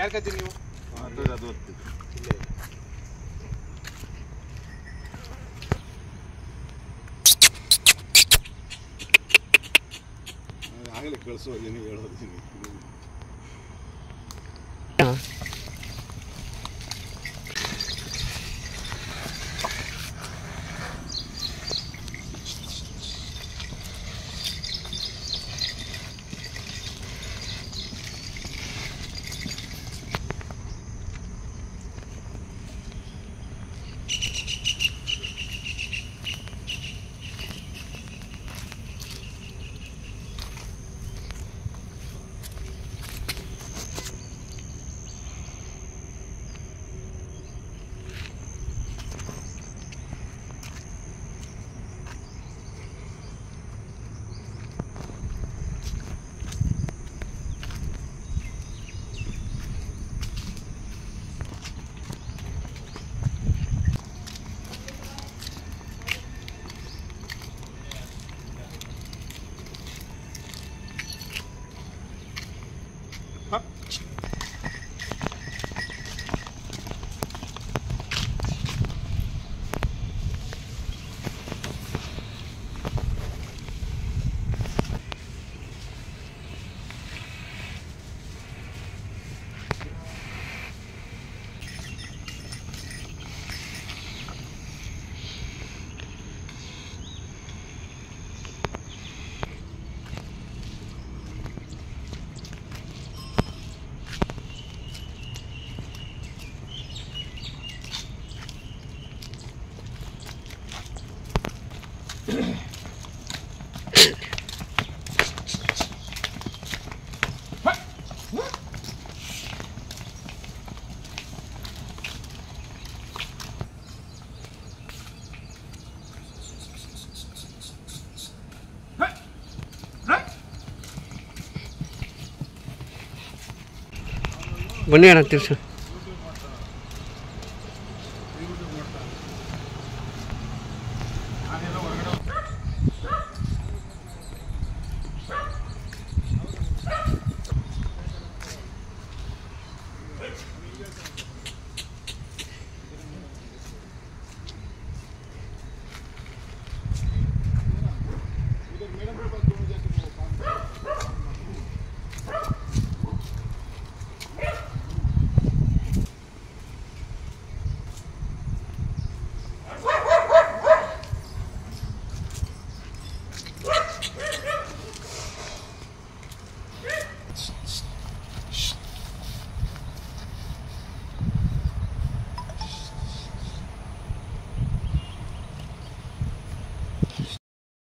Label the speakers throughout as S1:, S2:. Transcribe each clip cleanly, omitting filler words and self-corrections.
S1: ಯಾರ್ಕತ್ತೀರಿ ನೀವು?
S2: ಅದು
S1: ಇಲ್ಲೇ
S2: ಆಗಲೇ ಕಳಿಸೋ ಏನು ಹೇಳೋದೀನಿ.
S3: ಬನ್ನಿ ಅಣ್ಣ ತಿರ್ಸು.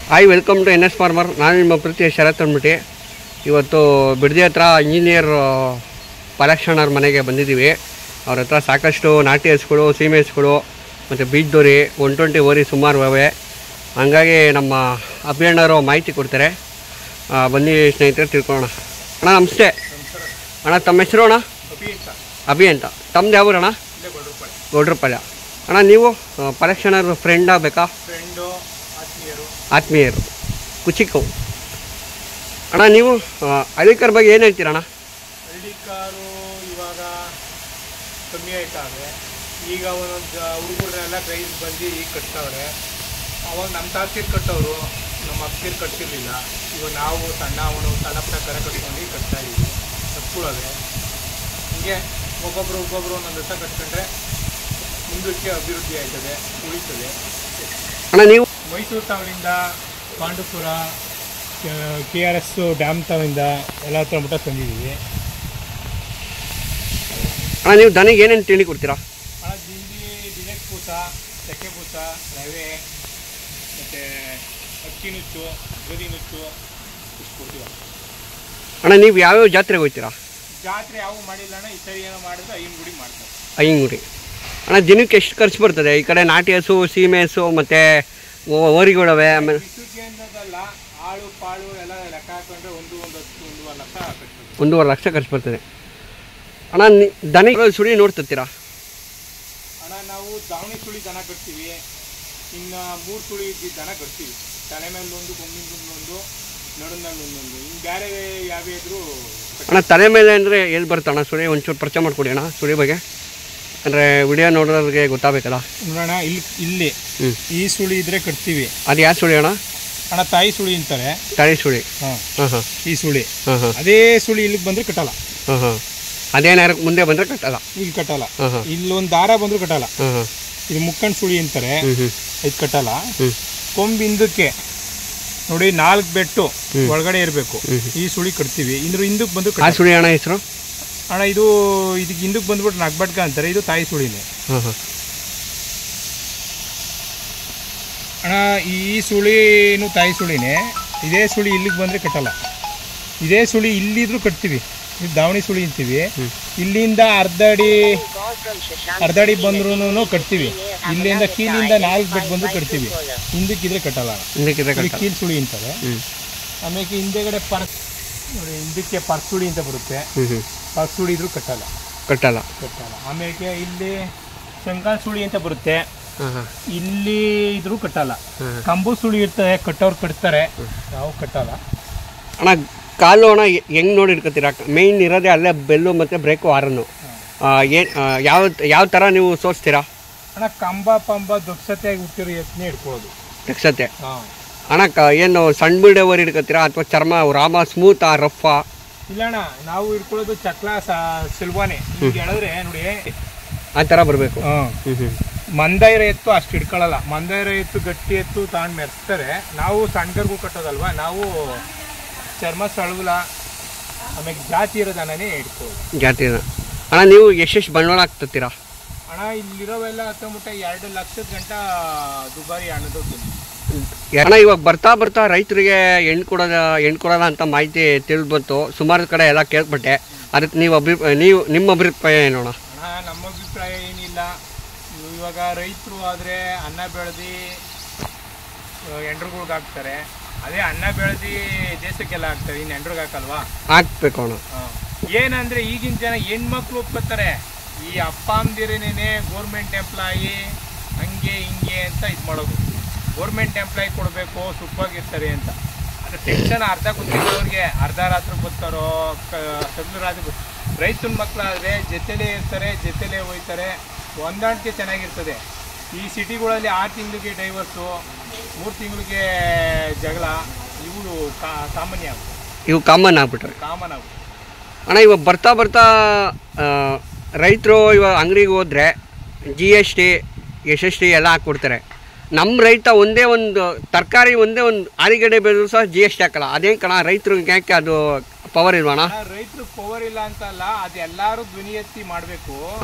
S3: Hi, welcome to NS farmer. ನಾನು ನಿಮ್ಮ ಪ್ರೀತಿಯ ಶರತ್ ಅಂದ್ಬಿಟ್ಟು ಇವತ್ತು ಬಿಡದಿ ಹತ್ರ ಇಂಜಿನಿಯರ್ ಪಲಕ್ಷಣರ ಮನೆಗೆ ಬಂದಿದ್ದೀವಿ. ಅವ್ರ ಹತ್ರ ಸಾಕಷ್ಟು ನಾಟಿ ಹಸುಗಳು, ಸೀಮೆ ಹಸುಗಳು ಮತ್ತು ಬೀಜದೋರಿ 120 ಓರಿ ಸುಮಾರು ಅವೆ. ಹಂಗಾಗಿ ನಮ್ಮ ಅಭಿಯಣ್ಣರು ಮಾಹಿತಿ ಕೊಡ್ತಾರೆ. ಬನ್ನಿ ಸ್ನೇಹಿತರೆ, ತಿಳ್ಕೊಳ್ಳೋಣ. ಅಣ್ಣ ನಮಸ್ತೆ. ಅಣ್ಣ ತಮ್ಮ ಹೆಸರು? ಅಣ್ಣ ಅಭಿ ಅಂತ. ತಮ್ಮದು ಯಾವ ಅಣ್ಣ? ಗೌಡ್ರಪಾಳ್ಯ. ಅಣ್ಣ ನೀವು ಪಲಕ್ಷಣರ ಫ್ರೆಂಡ್ ಆಗಬೇಕಾ? ಆತ್ಮೀಯರು ಕುಚಿಕು. ಅಣ್ಣ ನೀವು ಹಳ್ಳಿಕಾರ್ ಬಗ್ಗೆ ಏನು ಹೇಳ್ತೀರಣ್ಣ?
S1: ಹಳ್ಳಿಕಾರು ಇವಾಗ ಕಮ್ಮಿ ಆಯ್ತಾವೆ. ಈಗ ಒಂದೊಂದು ಹುಡುಗರನ್ನೆಲ್ಲ ಕ್ರೈಸ್ ಬಂದು ಈಗ ಕಟ್ತಾವ್ರೆ. ಅವಾಗ ನಮ್ಮ ತಾತಿರು ಕಟ್ಟೋರು, ನಮ್ಮ ಅಪ್ಪಿರು ಕಟ್ತಿರ್ಲಿಲ್ಲ. ಇವಾಗ ನಾವು ಸಣ್ಣ ಪುಟ್ಟ ಕರ ಕಟ್ಕೊಂಡು ಈಗ ಕಟ್ತಾ ಇದ್ದೀವಿ. ಹತ್ಕೊಳ್ಳೋದೆ ಹಿಂಗೆ ಒಬ್ಬೊಬ್ಬರು ಒಂದೊಂದು ದಿವಸ ಕಟ್ಕೊಂಡ್ರೆ ಮುಂದಕ್ಕೆ ಅಭಿವೃದ್ಧಿ ಆಯ್ತದೆ, ಉಳಿತದೆ.
S3: ಅಣ್ಣ ನೀವು
S1: ಮೈಸೂರು ತಾವಿಂದ ಪಾಂಡುಪುರ, KRS ಡ್ಯಾಮ್ ತಾವಿಂದ ಎಲ್ಲ ಹತ್ರ ಮಟ್ಟ ತಂದಿದ್ದೀವಿ.
S3: ಅಣ್ಣ ನೀವು ದನಿಗೆ ಏನೇನು ತಿಂಡಿ ಕೊಡ್ತೀರಾ?
S1: ದಿನಕ್ಕೆ ಪೂಸ, ಚಕ್ಕೆ ಪೂಸ, ರವೆ ಮತ್ತು ಅಕ್ಕಿ ನುಚ್ಚು, ಗೋಧಿ ನುಚ್ಚು ಇಷ್ಟು ಕೊಡ್ತೀವಿ.
S3: ಅಣ್ಣ ನೀವು ಯಾವ್ಯಾವ ಜಾತ್ರೆಗೆ ಹೋಗ್ತೀರಾ?
S1: ಜಾತ್ರೆ ಯಾವ ಮಾಡಿಲ್ಲ ಅಣ್ಣ. ಈ ಸರಿ ಏನೋ ಮಾಡಿದ್ರೆ ಐನಗುಡಿ ಮಾಡ್ತಾರೆ.
S3: ಐನಗುಡಿ. ಅಣ್ಣ ದಿನಕ್ಕೆ ಎಷ್ಟು ಖರ್ಚು ಬರ್ತದೆ? ಈ ಕಡೆ ನಾಟಿ ಹಸು, ಸೀಮೆ ಹಸು ಮತ್ತು ಓರಿಗಳವೆ. ಆಮೇಲೆ
S1: ಬಿಸುಕೇಂದ್ರದಲ್ಲ, ಆಳು ಪಾಳು ಎಲ್ಲ ಲೆಕ್ಕ ಹಾಕೊಂಡ್ರೆ 1-1.5 ಲಕ್ಷ ಕಟ್ತೀವಿ.
S3: 1.5 ಲಕ್ಷ ಖರ್ಚು ಬರ್ತದೆ. ಅಣ್ಣ ದನ ಸುಳಿ ನೋಡ್ತಿರ್ತೀರಾ?
S1: ಅಣ್ಣ ನಾವು ದಾವಣಿ ಸುಳಿ ದನ ಕಟ್ತೀವಿ. ಇನ್ನು 3 ಸುಳಿ ದನ ಕಟ್ತೀವಿ. ತಲೆ ಮೇಲೆ ಒಂದು, ಕೊಂಬಿನ ಒಂದು, ನಡುನಲ್ಲಿ ಒಂದೊಂದು ಹಿಂಗೆ ಬೇರೆ ಯಾವೇ ಇದ್ರು
S3: ಅಣ್ಣ ತಲೆ ಮೇಲೆ ಅಂದರೆ ಎಲ್ಲಿ ಬರುತ್ತಣ್ಣ ಸುಳಿ ಒಂಚೂರು ಪರಿಚಯ ಮಾಡಿಕೊಡಿ ಅಣ್ಣ ಸುಳಿ ಬಗ್ಗೆ, ಅಂದರೆ ವಿಡಿಯೋ ನೋಡೋರಿಗೆ ಗೊತ್ತಾಗಬೇಕಲ್ಲ.
S1: ನೋಡೋಣ ಇಲ್ಲಿ ಈ ಸುಳಿ ಇದ್ರೆ ಕಟ್ತೀವಿ.
S3: ಅದು ಯಾವ ಸುಳಿ ಅಣ್ಣ?
S1: ಅಣ್ಣ ತಾಯಿ ಸುಳಿ ಅಂತಾರೆ.
S3: ತಾಯಿ ಸುಳಿ.
S1: ಹಾಂ
S3: ಹಾಂ ಹಾಂ.
S1: ಈ ಸುಳಿ.
S3: ಹಾಂ ಹಾಂ.
S1: ಅದೇ ಸುಳಿ ಇಲ್ಲಿಗೆ ಬಂದರೆ ಕಟ್ಟಲ್ಲ.
S3: ಹಾಂ ಹಾಂ. ಅದೇನಾರು ಮುಂದೆ ಬಂದರೆ ಕಟ್ಟಲ್ಲ.
S1: ಇಲ್ಲಿ ಕಟ್ಟಲ್ಲ.
S3: ಹಾಂ ಹಾಂ.
S1: ಇಲ್ಲೊಂದು ದಾರ ಬಂದರೂ ಕಟ್ಟಲ್ಲ.
S3: ಹಾಂ ಹಾಂ.
S1: ಇದು ಮುಕ್ಕಂಡು ಸುಳಿ ಅಂತಾರೆ. ಇದು ಕಟ್ಟಲ್ಲ.
S3: ಹ್ಞೂ.
S1: ಕೊಂಬು ಹಿಂದಕ್ಕೆ ನೋಡಿ 4 ಬೆಟ್ಟು ಒಳಗಡೆ ಇರಬೇಕು. ಈ ಸುಳಿ ಕಟ್ತೀವಿ. ಇದ್ರ ಹಿಂದಕ್ಕೆ ಬಂದು
S3: ಆ ಸುಳಿ ಅಣ್ಣ ಹೆಸರು?
S1: ಅಣ್ಣ ಇದಕ್ಕೆ ಹಿಂದಕ್ಕೆ ಬಂದ್ಬಿಟ್ಟು ನಗ್ಬಟ್ಕ ಅಂತಾರೆ. ಇದು ತಾಯಿ ಸುಳಿನೇ.
S3: ಹಾಂ ಹಾಂ.
S1: ಅಣ್ಣ ಈ ಸುಳಿನೂ ತಾಯಿ ಸುಳಿನೇ. ಇದೇ ಸುಳಿ ಇಲ್ಲಿಗೆ ಬಂದರೆ ಕಟ್ಟಲ್ಲ. ಇದೇ ಸುಳಿ ಇಲ್ಲಿದ್ರೂ ಕಟ್ತೀವಿ. ಇದು ದಾವಣಿ ಸುಳಿ ಅಂತೀವಿ. ಇಲ್ಲಿಂದ ಅರ್ಧ ಅಡಿ ಬಂದ್ರೂ ಕಟ್ತೀವಿ. ಇಲ್ಲಿಂದ ಕೀಲಿಂದ 4 ಬೆಟ್ಟು ಬಂದರೂ ಕಟ್ತೀವಿ. ಹಿಂದಕ್ಕಿದ್ರೆ ಕಟ್ಟಲ್ಲ.
S3: ಹಿಂದಕ್ಕಿದ್ರೆ
S1: ಕೀಲ್ ಸುಳಿ ಅಂತಾರೆ. ಆಮೇಲೆ ಹಿಂದೆಗಡೆ ನೋಡಿ ಹಿಂದಕ್ಕೆ ಪರ್ಸುಳಿ ಅಂತ ಬರುತ್ತೆ. ಪರ್ಸುಳಿ ಇದ್ರೂ ಕಟ್ಟಲ್ಲ. ಆಮೇಲೆ ಇಲ್ಲಿ ಶಂಕಾಲ್ ಸುಳಿ ಅಂತ ಬರುತ್ತೆ. ಇಲ್ಲಿ ಇದ್ರೂ ಕಟ್ಟಲ್ಲ. ಕಂಬು ಸುಳಿ ಇರ್ತದೆ, ಕಟ್ಟೋರು ಕಟ್ತಾರೆ, ನಾವು ಕಟ್ಟಲ್ಲ.
S3: ಅಣ್ಣ ಕಾಲು ಅಣ್ಣ ಹೆಂಗೆ ನೋಡಿ ಇಟ್ಕೊತೀರಾ? ಮೇಯ್ನ್ ಇರೋದೇ ಅಲ್ಲೇ ಬೆಲ್ಲು ಮತ್ತು ಬ್ರೇಕು ಹಾರನ್ನು. ಏನು ಯಾವ ಥರ ನೀವು ಸೋಸ್ತೀರಾ
S1: ಅಣ್ಣ? ಕಂಬ ಪಂಬ ದೊಡ್ಸತೆಯಾಗಿ ಹುಟ್ಟಿರೋ ಯತ್ನೆ ಇಟ್ಕೊಳ್ಳೋದು.
S3: ದಕ್ಷತೆ. ಅಣ್ಣ ಏನು ಸಣ್ಣ ಬಿಡೋವರು ಹಿಡ್ಕೊತೀರಾ ಅಥವಾ ಚರ್ಮ ರಾಮ ಸ್ಮೂತಾ ರಫಾ?
S1: ಇಲ್ಲ ಅಣ್ಣ, ನಾವು ಇಟ್ಕೊಳ್ಳೋದು ಚಕ್ಲ ಸಿಲ್ವಾನೆ. ಹೇಳಿದ್ರೆ ನೋಡಿ
S3: ಆ ಥರ ಬರಬೇಕು.
S1: ಮಂದಾಯಿರ ಎತ್ತು ಅಷ್ಟು ಹಿಡ್ಕೊಳ್ಳಲ್ಲ. ಮಂದಾಯಿರ ಎತ್ತು ಗಟ್ಟಿ ಎತ್ತು ತಗೊಂಡು ಮೆರೆಸ್ತಾರೆ. ನಾವು ಸಣ್ಣಗರ್ಗೂ ಕಟ್ಟೋದಲ್ವ, ನಾವು ಚರ್ಮ ಸಳುವುಲ ಆಮೇಲೆ ಜಾತಿ ಇರೋದನೇ ಇಟ್ಕೊಳ್ಳೋದು.
S3: ಜಾತಿ ಅಣ್ಣ ನೀವು ಎಷ್ಟು ಬಂಡವಾಳ ಹಾಕ್ತೀರಾ
S1: ಅಣ್ಣ? ಇಲ್ಲಿರೋವೆಲ್ಲ ಹತ್ತೊಂಬಿಟ್ಟ 2 ಲಕ್ಷದ ಗಂಟ ದುಬಾರಿ ಹಣದ.
S3: ಅಣ್ಣ ಇವಾಗ ಬರ್ತಾ ರೈತರಿಗೆ ಹೆಣ್ಣು ಕೊಡೋದ ಅಂತ ಮಾಹಿತಿ ತಿಳಿದು ಬಂತು. ಸುಮಾರು ಕಡೆ ಎಲ್ಲ ಕೇಳ್ಪಟ್ಟೆ. ಅದಕ್ಕೆ ನೀವು ನಿಮ್ಮ ಅಭಿಪ್ರಾಯ ಏನೋಣ?
S1: ಅಣ್ಣ ನಮ್ಮ ಅಭಿಪ್ರಾಯ ಏನಿಲ್ಲ. ಇವಾಗ ರೈತರು ಆದರೆ ಅನ್ನ ಬೆಳೆದು ಎಂಡ್ರುಗಳ್ಗೆ ಹಾಕ್ತಾರೆ. ಅದೇ ಅನ್ನ ಬೆಳೆದು ದೇಶಕ್ಕೆಲ್ಲ ಹಾಕ್ತಾರೆ. ಇನ್ನು ಎಂಡ್ರಿಗೆ ಹಾಕಲ್ವಾ?
S3: ಹಾಕ್ಬೇಕು ಅಣ್ಣ.
S1: ಏನಂದರೆ ಈಗಿನ ಜನ ಹೆಣ್ಮಕ್ಳು ಒಪ್ಕೋತಾರೆ. ಈ ಅಪ್ಪ ಅಮ್ಮದಿರೇನೇ ಗೋರ್ಮೆಂಟ್ ಎಂಪ್ಲಾಯಿ ಹಂಗೆ ಹಿಂಗೆ ಅಂತ ಇದು ಮಾಡೋದು. ಗೋರ್ಮೆಂಟ್ ಎಂಪ್ಲಾಯಿ ಕೊಡಬೇಕು, ಸುಖವಾಗಿರ್ತಾರೆ ಅಂತ. ಅದು ಟೆನ್ಷನ್ ಅರ್ಧ ಗೊತ್ತಿರೋರಿಗೆ ಅರ್ಧ ರಾತ್ರಿ ಗೊತ್ತಾರೋ ಸಗ್ಲು ರಾತ್ರಿ. ರೈತನ ಮಕ್ಕಳಾದರೆ ಜೊತೆಲೇ ಇರ್ತಾರೆ, ಜೊತೆಲೇ ಹೋಗ್ತಾರೆ, ಹೊಂದಾಣಿಕೆ ಚೆನ್ನಾಗಿರ್ತದೆ. ಈ ಸಿಟಿಗಳಲ್ಲಿ 6 ತಿಂಗಳಿಗೆ ಡೈವರ್ಸು, 3 ತಿಂಗಳಿಗೆ ಜಗಳ, ಇವು ಸಾಮಾನ್ಯ ಆಗುತ್ತೆ.
S3: ಇವು ಕಾಮನ್ ಆಗ್ಬಿಟ್ರೆ. ಅಣ್ಣ ಇವಾಗ ಬರ್ತಾ ರೈತರು ಇವಾಗ ಅಂಗಡಿಗೆ ಹೋದರೆ GST SST ಎಲ್ಲ ಹಾಕ್ಬಿಡ್ತಾರೆ. ನಮ್ಮ ರೈತ ಒಂದೇ ಒಂದು ತರಕಾರಿ ಒಂದೇ ಒಂದು ಆಲಿಗಡ್ಡೆ ಬೆಳೆದ್ರು ಸಹ GST ಹಾಕಲ್ಲ. ಅದೇನು ಕಣ ರೈತರಿಗೆ ಯಾಕೆ ಅದು ಪವರ್ ಇಲ್ವಣ್ಣ?
S1: ರೈತರು ಪವರ್ ಇಲ್ಲ ಅಂತಲ್ಲ, ಅದು ಎಲ್ಲರೂ ಧ್ವನಿ ಎತ್ತಿ ಮಾಡಬೇಕು.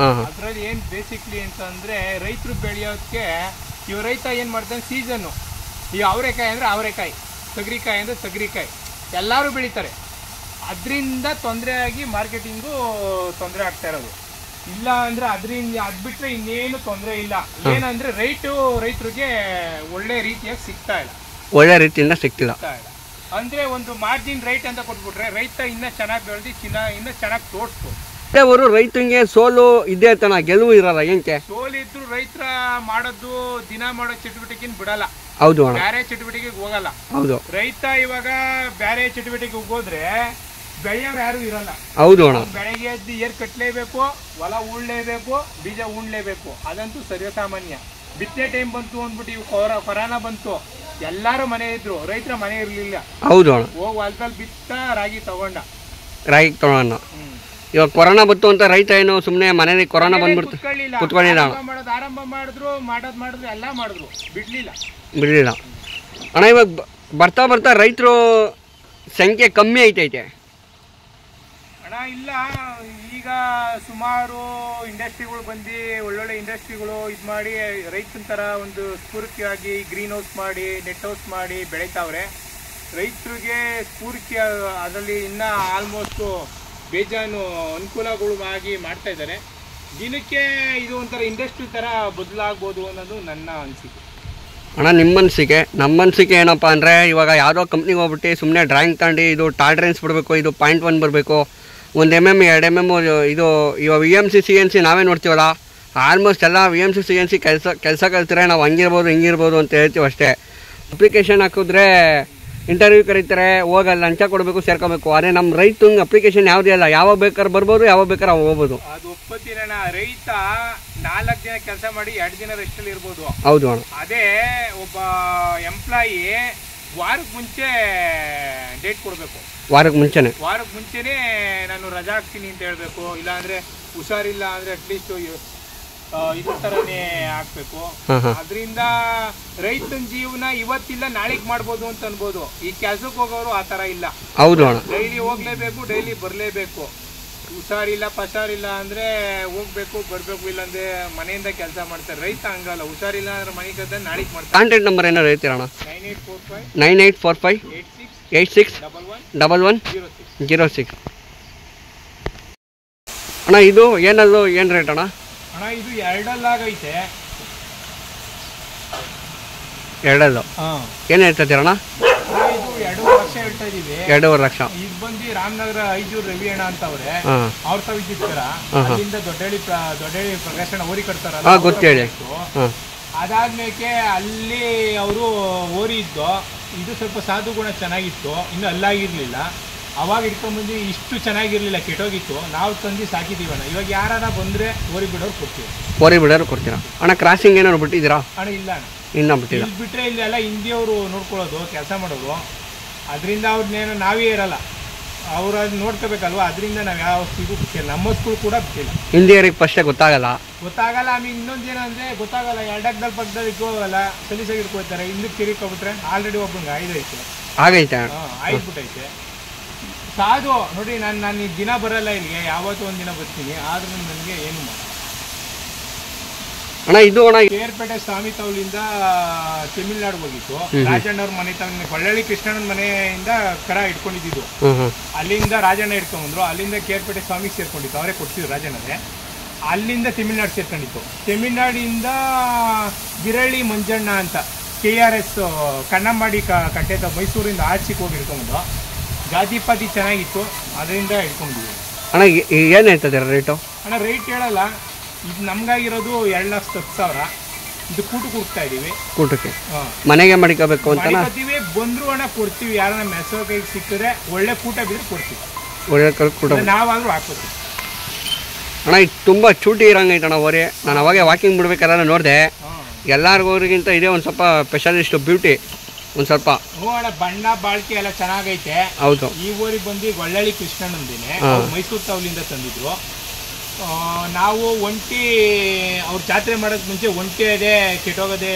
S1: ಅದರಲ್ಲಿ ಏನು ಬೇಸಿಕ್ಲಿ ಅಂತಂದರೆ ರೈತರು ಬೆಳೆಯೋದಕ್ಕೆ ಇವ ರೈತ ಏನು ಮಾಡ್ತಾನೆ, ಸೀಸನ್ನು ಈ ಅವರೆಕಾಯಿ ಅಂದರೆ ಅವರೆಕಾಯಿ, ಸಗರಿಕಾಯಿ ಅಂದರೆ ಸಗರಿಕಾಯಿ ಎಲ್ಲರೂ ಬೆಳೀತಾರೆ. ಅದರಿಂದ ತೊಂದರೆ ಆಗಿ ಮಾರ್ಕೆಟಿಂಗು ತೊಂದರೆ ಆಗ್ತಾ ಇರೋದು. ಇಲ್ಲ ಅಂದರೆ ಅದರಿಂದ ಅದು ಬಿಟ್ಟರೆ ಇನ್ನೇನು ತೊಂದರೆ ಇಲ್ಲ. ಏನಂದರೆ ರೈತರಿಗೆ ಒಳ್ಳೆ ರೀತಿಯಾಗಿ ಸಿಗ್ತಾ ಇಲ್ಲ.
S3: ಒಳ್ಳೆ ರೀತಿಯಿಂದ ಸಿಗ್ತಿಲ್ಲ.
S1: ಅಂದರೆ ಒಂದು ಮಾರ್ಜಿನ್ ರೈಟ್ ಅಂತ ಕೊಟ್ಬಿಟ್ರೆ ರೈತ ಇನ್ನೂ ಚೆನ್ನಾಗಿ ಬೆಳೆದು ಇನ್ನೂ ಚೆನ್ನಾಗಿ ತೋರಿಸ್ಬೋದು.
S3: ಅವರು ರೈತಂಗೆ ಸೋಲು ಇದೇ ತನ ಗೆಲುವು ಇರಲ್ಲ. ಏನಕ್ಕೆ
S1: ಸೋಲಿದ್ರು ರೈತರ ಮಾಡೋದು ದಿನ ಮಾಡೋ ಚಟುವಟಿಕೆನ ಬಿಡಲ್ಲ.
S3: ಹೌದು ಅಣ್ಣ.
S1: ಬೇರೆ ಚಟುವಟಿಕೆಗೆ ಹೋಗಲ್ಲ.
S3: ಹೌದು.
S1: ರೈತ ಇವಾಗ ಬೇರೆ ಚಟುವಟಿಕೆಗೆ ಹೋದ್ರೆ ಬೆಳೆಯೋರು ಯಾರು ಇರಲ್ಲ.
S3: ಹೌದು ಅಣ್ಣ.
S1: ಬೆಳಗ್ಗೆ ಎದ್ದು ಏರ್ ಕಟ್ಟಲೇಬೇಕು, ಹೊಲ ಉಳ್ಲೇಬೇಕು, ಬೀಜ ಉಣ್ಲೇಬೇಕು. ಅದಂತೂ ಸರ್ವಸಾಮಾನ್ಯ. ಬಿತ್ತನೆ ಟೈಮ್ ಬಂತು ಅಂದ್ಬಿಟ್ಟು ಇವು ಕೊರೋನಾ ಬಂತು, ಎಲ್ಲರೂ ಮನೆ ಇದ್ರು, ರೈತರ ಮನೆ ಇರಲಿಲ್ಲ.
S3: ಹೌದು ಅಣ್ಣ.
S1: ಹೋಗಿ ಹೊಲದಲ್ಲಿ ಬಿತ್ತ ರಾಗಿ ತಗೊಂಡ.
S3: ಇವಾಗ ಕೊರೋನಾ ಬಂತು ಅಂತ ರೈತ ಏನು ಸುಮ್ಮನೆ ಮನೇಲಿ ಕೊರೋನಾ ಬಂದ್ಬಿಡ್ತು ಕುತ್ಕೊಳ್ಳಿಲ್ಲ.
S1: ಆರಂಭ ಮಾಡಿದ್ರು ಎಲ್ಲ ಮಾಡಿದ್ರು, ಬಿಡ್ಲಿಲ್ಲ.
S3: ಅಣ್ಣ ಇವಾಗ ಬರ್ತಾ ರೈತರು ಸಂಖ್ಯೆ ಕಮ್ಮಿ ಐತೈತೆ
S1: ಅಣ್ಣ. ಇಲ್ಲ, ಈಗ ಸುಮಾರು ಇಂಡಸ್ಟ್ರಿಗಳು ಬಂದು ಒಳ್ಳೊಳ್ಳೆ ಇಂಡಸ್ಟ್ರಿಗಳು ಇದು ಮಾಡಿ ರೈತನ ಥರ ಒಂದು ಸ್ಫೂರ್ತಿಯಾಗಿ ಗ್ರೀನ್ ಹೌಸ್ ಮಾಡಿ ನೆಟ್ ಹೌಸ್ ಮಾಡಿ ಬೆಳೀತಾವ್ರೆ. ರೈತರಿಗೆ ಸ್ಫೂರ್ತಿ ಅದರಲ್ಲಿ ಇನ್ನೂ ಆಲ್ಮೋಸ್ಟು ಬೇಜಾನು ಅನುಕೂಲಗಳು ಆಗಿ ಮಾಡ್ತಾ ಇದ್ದಾರೆ. ದಿನಕ್ಕೆ ಇದು ಒಂಥರ ಇಂಡಸ್ಟ್ರಿ ಥರ ಬದಲಾಗ್ಬೋದು ಅನ್ನೋದು ನನ್ನ ಅನಿಸಿಕೆ.
S3: ಅಣ್ಣ ನಿಮ್ಮ ಅನಿಸಿಕೆ? ನಮ್ಮ ಅನಿಸಿಕೆ ಏನಪ್ಪ ಅಂದರೆ ಇವಾಗ ಯಾವುದೋ ಕಂಪ್ನಿಗೆ ಹೋಗ್ಬಿಟ್ಟು ಸುಮ್ಮನೆ ಡ್ರಾಯಿಂಗ್ ತಗೊಂಡು ಇದು ಟಾಲರೆನ್ಸ್ ಬಿಡಬೇಕು, ಇದು 0.1 ಬರಬೇಕು, 1 mm 2 mm ಇದು ಇವಾಗ VMC CNC ನಾವೇ ನೋಡ್ತೀವಲ್ಲ, ಆಲ್ಮೋಸ್ಟ್ ಎಲ್ಲ VMC CNC ಕೆಲಸ ಕಲ್ತಿದ್ರೆ ನಾವು ಹಂಗಿರ್ಬೋದು ಹಿಂಗಿರ್ಬೋದು ಅಂತ ಹೇಳ್ತೀವಿ ಅಷ್ಟೇ. ಅಪ್ಲಿಕೇಶನ್ ಹಾಕಿದ್ರೆ ಇಂಟರ್ವ್ಯೂ ಕರೀತಾರೆ, ಹೋಗಲ್ಲ, ಲಂಚ ಕೊಡಬೇಕು, ಸೇರ್ಕೋಬೇಕು. ಅದೇ ನಮ್ಮ ರೈತಂಗೆ ಅಪ್ಲಿಕೇಶನ್ ಯಾವುದೇ ಅಲ್ಲ, ಯಾವಾಗ ಬೇಕಾದ್ರೆ ಬರ್ಬೋದು, ಯಾವಾಗ ಬೇಕಾದ್ರೆ ಹೋಗ್ಬೋದು.
S1: ಅದು ಒಪ್ಪತ್ತೀರಣ್ಣ. ರೈತ 4 ದಿನ ಕೆಲಸ ಮಾಡಿ 2 ದಿನ ರೆಸ್ಟಲ್ಲಿ ಇರ್ಬೋದು.
S3: ಹೌದು ಅಣ್ಣ.
S1: ಅದೇ ಒಬ್ಬ ಎಂಪ್ಲಾಯಿ ವಾರಕ್ಕೆ ಮುಂಚೆ ಡೇಟ್ ಕೊಡಬೇಕು.
S3: ವಾರಕ್ಕೆ ಮುಂಚೆನೇ
S1: ನಾನು ರಜಾ ಹಾಕ್ತೀನಿ ಅಂತ ಹೇಳ್ಬೇಕು. ಇಲ್ಲಾಂದ್ರೆ ಹುಷಾರಿಲ್ಲ ಅಂದ್ರೆ ಅಟ್ಲೀಸ್ಟ್ ಇದ್ರ ತರನೇ ಹಾಕ್ಬೇಕು. ಅದರಿಂದ ರೈತನ ಜೀವನ ಇವತ್ತಿಲ್ಲ ನಾಳೆಗೆ ಮಾಡ್ಬೋದು ಅಂತ ಅನ್ಬೋದು. ಈ ಕೆಲ್ಸಕ್ಕೆ ಹೋಗೋರು ಆ ತರ ಇಲ್ಲ.
S3: ಹೌದು ಅಣ್ಣ.
S1: ಡೈಲಿ ಹೋಗ್ಲೇಬೇಕು, ಡೈಲಿ ಬರ್ಲೇಬೇಕು. ಹುಷಾರಿಲ್ಲ ಅಂದ್ರೆ ಹೋಗ್ಬೇಕು ಬರ್ಬೇಕು, ಇಲ್ಲಾಂದ್ರೆ ಮನೆಯಿಂದ ಕೆಲಸ ಮಾಡ್ತಾರೆ. ರೈತ ಹಂಗಲ್ಲ, ಹುಷಾರಿಲ್ಲ ಅಂದ್ರೆ ಮನೆ ಕದ್ದ ನಾಳೆಗೆ ಮಾಡ್ತಾರೆ.
S3: ಕಾಂಟ್ಯಾಕ್ಟ್ ನಂಬರ್ ಏನಾರು ಹೇಳ್ತೀರಣ್ಣ?
S1: 9845
S3: 86 11 ಅಣ್ಣ. ಇದು ಏನದು, ಏನು ರೇಟ್ ಅಣ್ಣ?
S1: ಅಣ್ಣ ಇದು 2
S3: ಎರಡಲ್ಲು ಏನು ಹೇಳ್ತಿದ್ದೀರಣ್ಣ?
S1: ಇದು 2.5 ಲಕ್ಷ ಹೇಳ್ತಾ ಇದೀವಿ.
S3: 2.5 ಲಕ್ಷ. ಇದು
S1: ಬಂದು ರಾಮನಗರ ಐಜೂರು ರವಿ ಅಣ್ಣ ಅಂತ ಅವ್ರೆ, ಅವ್ರ ತವಿದ್ದಿರ್ತಾರ. ಅಲ್ಲಿಂದ ದೊಡ್ಡಹಳ್ಳಿ ಪ್ರಕಾಶನ ಓರಿ ಕಟ್ತಾರಲ್ಲ,
S3: ಗೊತ್ತೇಳಿ.
S1: ಅದಾದ್ಮೇಲೆ ಅಲ್ಲಿ ಅವರು ಓರಿ ಇದ್ದು, ಇದು ಸ್ವಲ್ಪ ಸಾಧು ಗುಣ ಚೆನ್ನಾಗಿತ್ತು, ಇನ್ನು ಅಲ್ಲಾಗಿರ್ಲಿಲ್ಲ. ಅವಾಗ ಇಟ್ಕೊಂಡ್ಬಂದು ಇಷ್ಟು ಚೆನ್ನಾಗಿರ್ಲಿಲ್ಲ, ಕೆಟ್ಟೋಗಿತ್ತು. ನಾವು ತಂದು ಸಾಕಿದೀವಣ್ಣ. ಇವಾಗ ಯಾರ ಬಂದ್ರೆ ಓರಿ ಬಿಡೋರು ಕೊಡ್ತೀರಾ ಅಣ್ಣ? ಕ್ರಾಸಿಂಗ್ ಏನಾದ್ರು ಬಿಟ್ಟಿದ್ದೀರಾ ಅಣ್ಣ? ಇಲ್ಲ ಅಣ್ಣ,
S3: ಇನ್ನೂ ಬಿಟ್ಟಿಲ್ಲ.
S1: ಇಲ್ಲಿ ಬಿಟ್ರೆ ಇಲ್ಲಿ ಎಲ್ಲ ಹಿಂದಿಯವರು ನೋಡ್ಕೊಳ್ಳೋದು, ಕೆಲಸ ಮಾಡೋರು. ಅದರಿಂದ ಅವ್ರನ್ನೇನು ನಾವೇ ಇರಲ್ಲ, ಅವ್ರು ಅದು ನೋಡ್ಕೋಬೇಕಲ್ವಾ. ಅದರಿಂದ ನಾವು ಯಾವ ಬಿಟ್ಟಿಲ್ಲ, ನಮ್ಮ ಸ್ಕೂಲ್ ಕೂಡ ಬಿಟ್ಟಿಲ್ಲ.
S3: ಹಿಂದಿಯರಿಗೆ ಫಸ್ಟೇ ಗೊತ್ತಾಗಲ್ಲ.
S1: ಆಮೇಲೆ ಇನ್ನೊಂದೇನಂದ್ರೆ ಗೊತ್ತಾಗಲ್ಲ, 2 ಪಕ್ಕದಲ್ಲಿ ಇಟ್ಕೋಗಲ್ಲ, ಸಲೀಸಾಗಿ ಇಟ್ಕೋತಾರೆ. ಹಿಂದಕ್ಕೆ ತಿರುಗಿಕೊಬಿಟ್ರೆ ಆಲ್ರೆಡಿ ಒಬ್ಬಂಗೆ
S3: ಆಗೈತೆ
S1: ಆಯ್ಬಿಟ್ಟೈತೆ. ಸಾಧು ನೋಡಿ, ನಾನು ಈ ದಿನ ಬರಲ್ಲ ಇಲ್ಲಿಗೆ, ಯಾವತ್ತೂ ಒಂದಿನ ಬರ್ತೀನಿ. ಆದ್ರೂ ನನಗೆ ಏನು ಮಾಡ
S3: ಅಣ್ಣ. ಇದು ಅಣ್ಣ
S1: ಕೇರ್ಪೇಟೆ ಸ್ವಾಮಿ ತವಲಿಂದ ತಮಿಳ್ನಾಡು ಹೋಗಿತ್ತು. ರಾಜಣ್ಣವ್ರ ಮನೆ ತವಲಿಂದ ಕೊಳ್ಳಳ್ಳಿ ಕೃಷ್ಣನ ಮನೆಯಿಂದ ಕರ ಇಟ್ಕೊಂಡಿದ್ದು. ಅಲ್ಲಿಂದ ರಾಜಣ್ಣ ಇಟ್ಕೊಂಡ್ಬಂದ್ರು. ಅಲ್ಲಿಂದ ಕೇರ್ಪೇಟೆ ಸ್ವಾಮಿಗೆ ಸೇರ್ಕೊಂಡಿತ್ತು, ಅವರೇ ಕೊಡ್ತಿದ್ರು ರಾಜಣ್ಣರೇ. ಅಲ್ಲಿಂದ ತಮಿಳ್ನಾಡು ಸೇರ್ಕೊಂಡಿತ್ತು. ತಮಿಳ್ನಾಡಿಂದ ಗಿರಳ್ಳಿ ಮಂಜಣ್ಣ ಅಂತ KRS ಕಣ್ಣಂಬಾಡಿ ಕಟ್ಟೆ ಮೈಸೂರಿಂದ ಆಚೆಗೆ ಹೋಗಿ ಇಟ್ಕೊಂಡ್ಬಂದು. ಜಾತಿ ಚೆನ್ನಾಗಿತ್ತು, ಅದರಿಂದ ಇಟ್ಕೊಂಡಿದ್ವಿ.
S3: ಅಣ್ಣ ಏನು ಹೇಳ್ತದೆ ರೇಟು?
S1: ಅಣ್ಣ ರೇಟ್ ಹೇಳಲ್ಲ, ಇದು ನಮ್ಗಾಗಿರೋದು 2,10,000. ಇದು ಕೂಟಕ್ಕೆ ಹುಡುಕ್ತಾ ಇದೀವಿ.
S3: ಕೂಟಕ್ಕೆ ಮನೆಗೆ ಮಡಿಕೋಬೇಕು ಅಂತ
S1: ಬಂದ್ರು ಅಣ್ಣ ಕೊಡ್ತೀವಿ. ಯಾರನ್ನ ಮೆಸೋ ಕೈಗೆ ಸಿಕ್ಕಿದ್ರೆ ಒಳ್ಳೆ ಕೂಟ ಬಿದ್ರೆ ಕೊಡ್ತೀವಿ.
S3: ಒಳ್ಳೆ ಕೂಟ
S1: ನಾವಾದ್ರೂ ಹಾಕೋತೀವಿ
S3: ಅಣ್ಣ. ಇದು ತುಂಬ ಚೂಟಿ ಇರಂಗೈತೆ ಅಣ್ಣ ಓರಿ. ನಾನು ಅವಾಗೆ ವಾಕಿಂಗ್ ಬಿಡ್ಬೇಕಾದ್ರೆ ನೋಡಿದೆ, ಎಲ್ಲರಿಗೋರಿಗಿಂತ ಇದೇ ಒಂದು ಸ್ವಲ್ಪ ಸ್ಪೆಷಲಿಸ್ಟ್ ಬ್ಯೂಟಿ. ಒಂದು ಸ್ವಲ್ಪ
S1: ಅಣ್ಣ ಬಣ್ಣ ಬಾಳ್ಕೆ ಎಲ್ಲ ಚೆನ್ನಾಗೈತೆ.
S3: ಹೌದು.
S1: ಈ ಊರಿಗೆ ಬಂದು ಕೊಳ್ಳಳ್ಳಿ ಕೃಷ್ಣನಂದಿನೇ ಮೈಸೂರು ತವಲಿಂದ ತಂದಿದ್ರು. ನಾವು ಒಂಟಿ ಅವ್ರ ಜಾತ್ರೆ ಮಾಡೋಕ್ಕೆ ಮುಂಚೆ ಒಂಟಿ ಅದೇ ಕೆಟ್ಟೋಗದೆ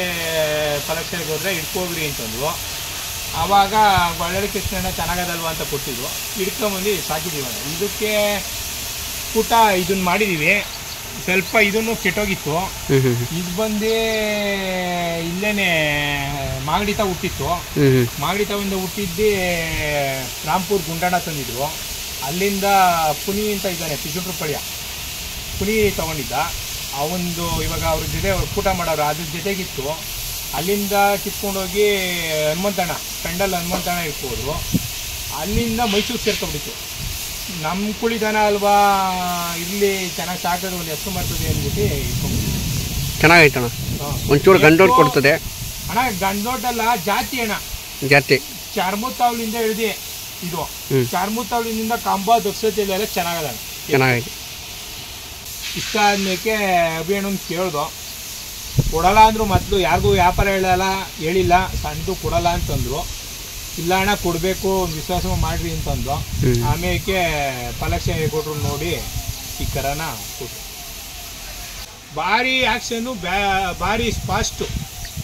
S1: ಪರೀಕ್ಷೆಗೆ ಹೋದ್ರೆ ಇಟ್ಕೋಗ್ರಿ ಅಂತಂದ್ರು. ಆವಾಗ ಕೊಳ್ಳಳ್ಳಿ ಕೃಷ್ಣನ ಚೆನ್ನಾಗದಲ್ವ ಅಂತ ಕೊಟ್ಟಿದ್ರು. ಹಿಡ್ಕೊಂಬಂದು ಸಾಕಿದ್ದೀವಣ್ಣ. ಇದಕ್ಕೆ ಊಟ ಇದನ್ನ ಮಾಡಿದ್ದೀವಿ. ಸ್ವಲ್ಪ ಇದನ್ನು ಕೆಟ್ಟೋಗಿತ್ತು. ಇದು ಬಂದು ಇಲ್ಲೇನೆ ಮಾಗಡಿತ ಹುಟ್ಟಿತ್ತು. ಮಾಗಡಿತವಿಂದ ಹುಟ್ಟಿದ್ದಿ ರಾಂಪುರ್ ಗುಂಡಣ್ಣ ತಂದಿದ್ರು. ಅಲ್ಲಿಂದ ಪುನಿ ಅಂತ ಇದ್ದಾನೆ, ಪಿಜುಟ್ರಪಳ್ಯ ಪುನಿ ತಗೊಂಡಿದ್ದ. ಅವೊಂದು ಇವಾಗ ಅವ್ರ ಜೊತೆ ಊಟ ಮಾಡೋರು, ಅದ್ರ ಜೊತೆಗಿತ್ತು. ಅಲ್ಲಿಂದ ಕಿತ್ಕೊಂಡೋಗಿ ಹನುಮಂತಣ್ಣ ಪೆಂಡಲ್ ಹನುಮಂತಣ್ಣ ಇಟ್ಕೋದ್ರು. ಅಲ್ಲಿಂದ ಮೈಸೂರು ಸೇರ್ಕೊಂಡ್ಬಿಟ್ಟಿತ್ತು. ನಮ್ಮ ಕುಳಿದನ ಅಲ್ವಾ, ಇಲ್ಲಿ ಚೆನ್ನಾಗಿ ಸಾಕೋದು, ಒಂದು ಹೆಸರು ಮಾಡ್ತದೆ ಅಂದ್ಬಿಟ್ಟು ಇಟ್ಕೊಂಡ್ಬಿಟ್ಟು.
S3: ಚೆನ್ನಾಗೈತಣ್ಣ. ಒಂಚೂರು ಗಂಡೋಟ್ ಕೊಡ್ತದೆ
S1: ಅಣ್ಣ. ಗಂಡೋಟಲ್ಲ, ಜಾತಿ ಅಣ್ಣ, ಜಾತಿ. ಚಾರ್ಮುತ್ತಾವ್ಲಿಂದ ಹಿಡಿದು ಇದು ಚಾರ್ಮುತ್ತಾವ್ಲಿಂದ ಕಂಬ ದಕ್ಷತೆಯಲ್ಲೆಲ್ಲ ಚೆನ್ನಾಗೈತೆ. ಇಷ್ಟ ಆದ್ಮೇಲೆ ಅಭಿಯಣ್ಣನ ಕೇಳ್ದು, ಕೊಡಲ್ಲ ಅಂದ್ರು. ಮೊದಲು ಯಾರಿಗೂ ವ್ಯಾಪಾರ ಹೇಳಿಲ್ಲ, ಸಣ್ಣದು ಕೊಡಲ್ಲ ಅಂತಂದ್ರು. ಇಲ್ಲ ಅಣ್ಣ ಕೊಡಬೇಕು, ಒಂದು ವಿಶ್ವಾಸ ಮಾಡ್ರಿ ಅಂತಂದು. ಆಮೇಲೆ ಪಲಕ್ಷ ಕೊಟ್ರು ನೋಡಿ ಈ ಕರನ ಕೊಟ್ರು. ಭಾರಿ ಆಕ್ಷನು, ಭಾರಿ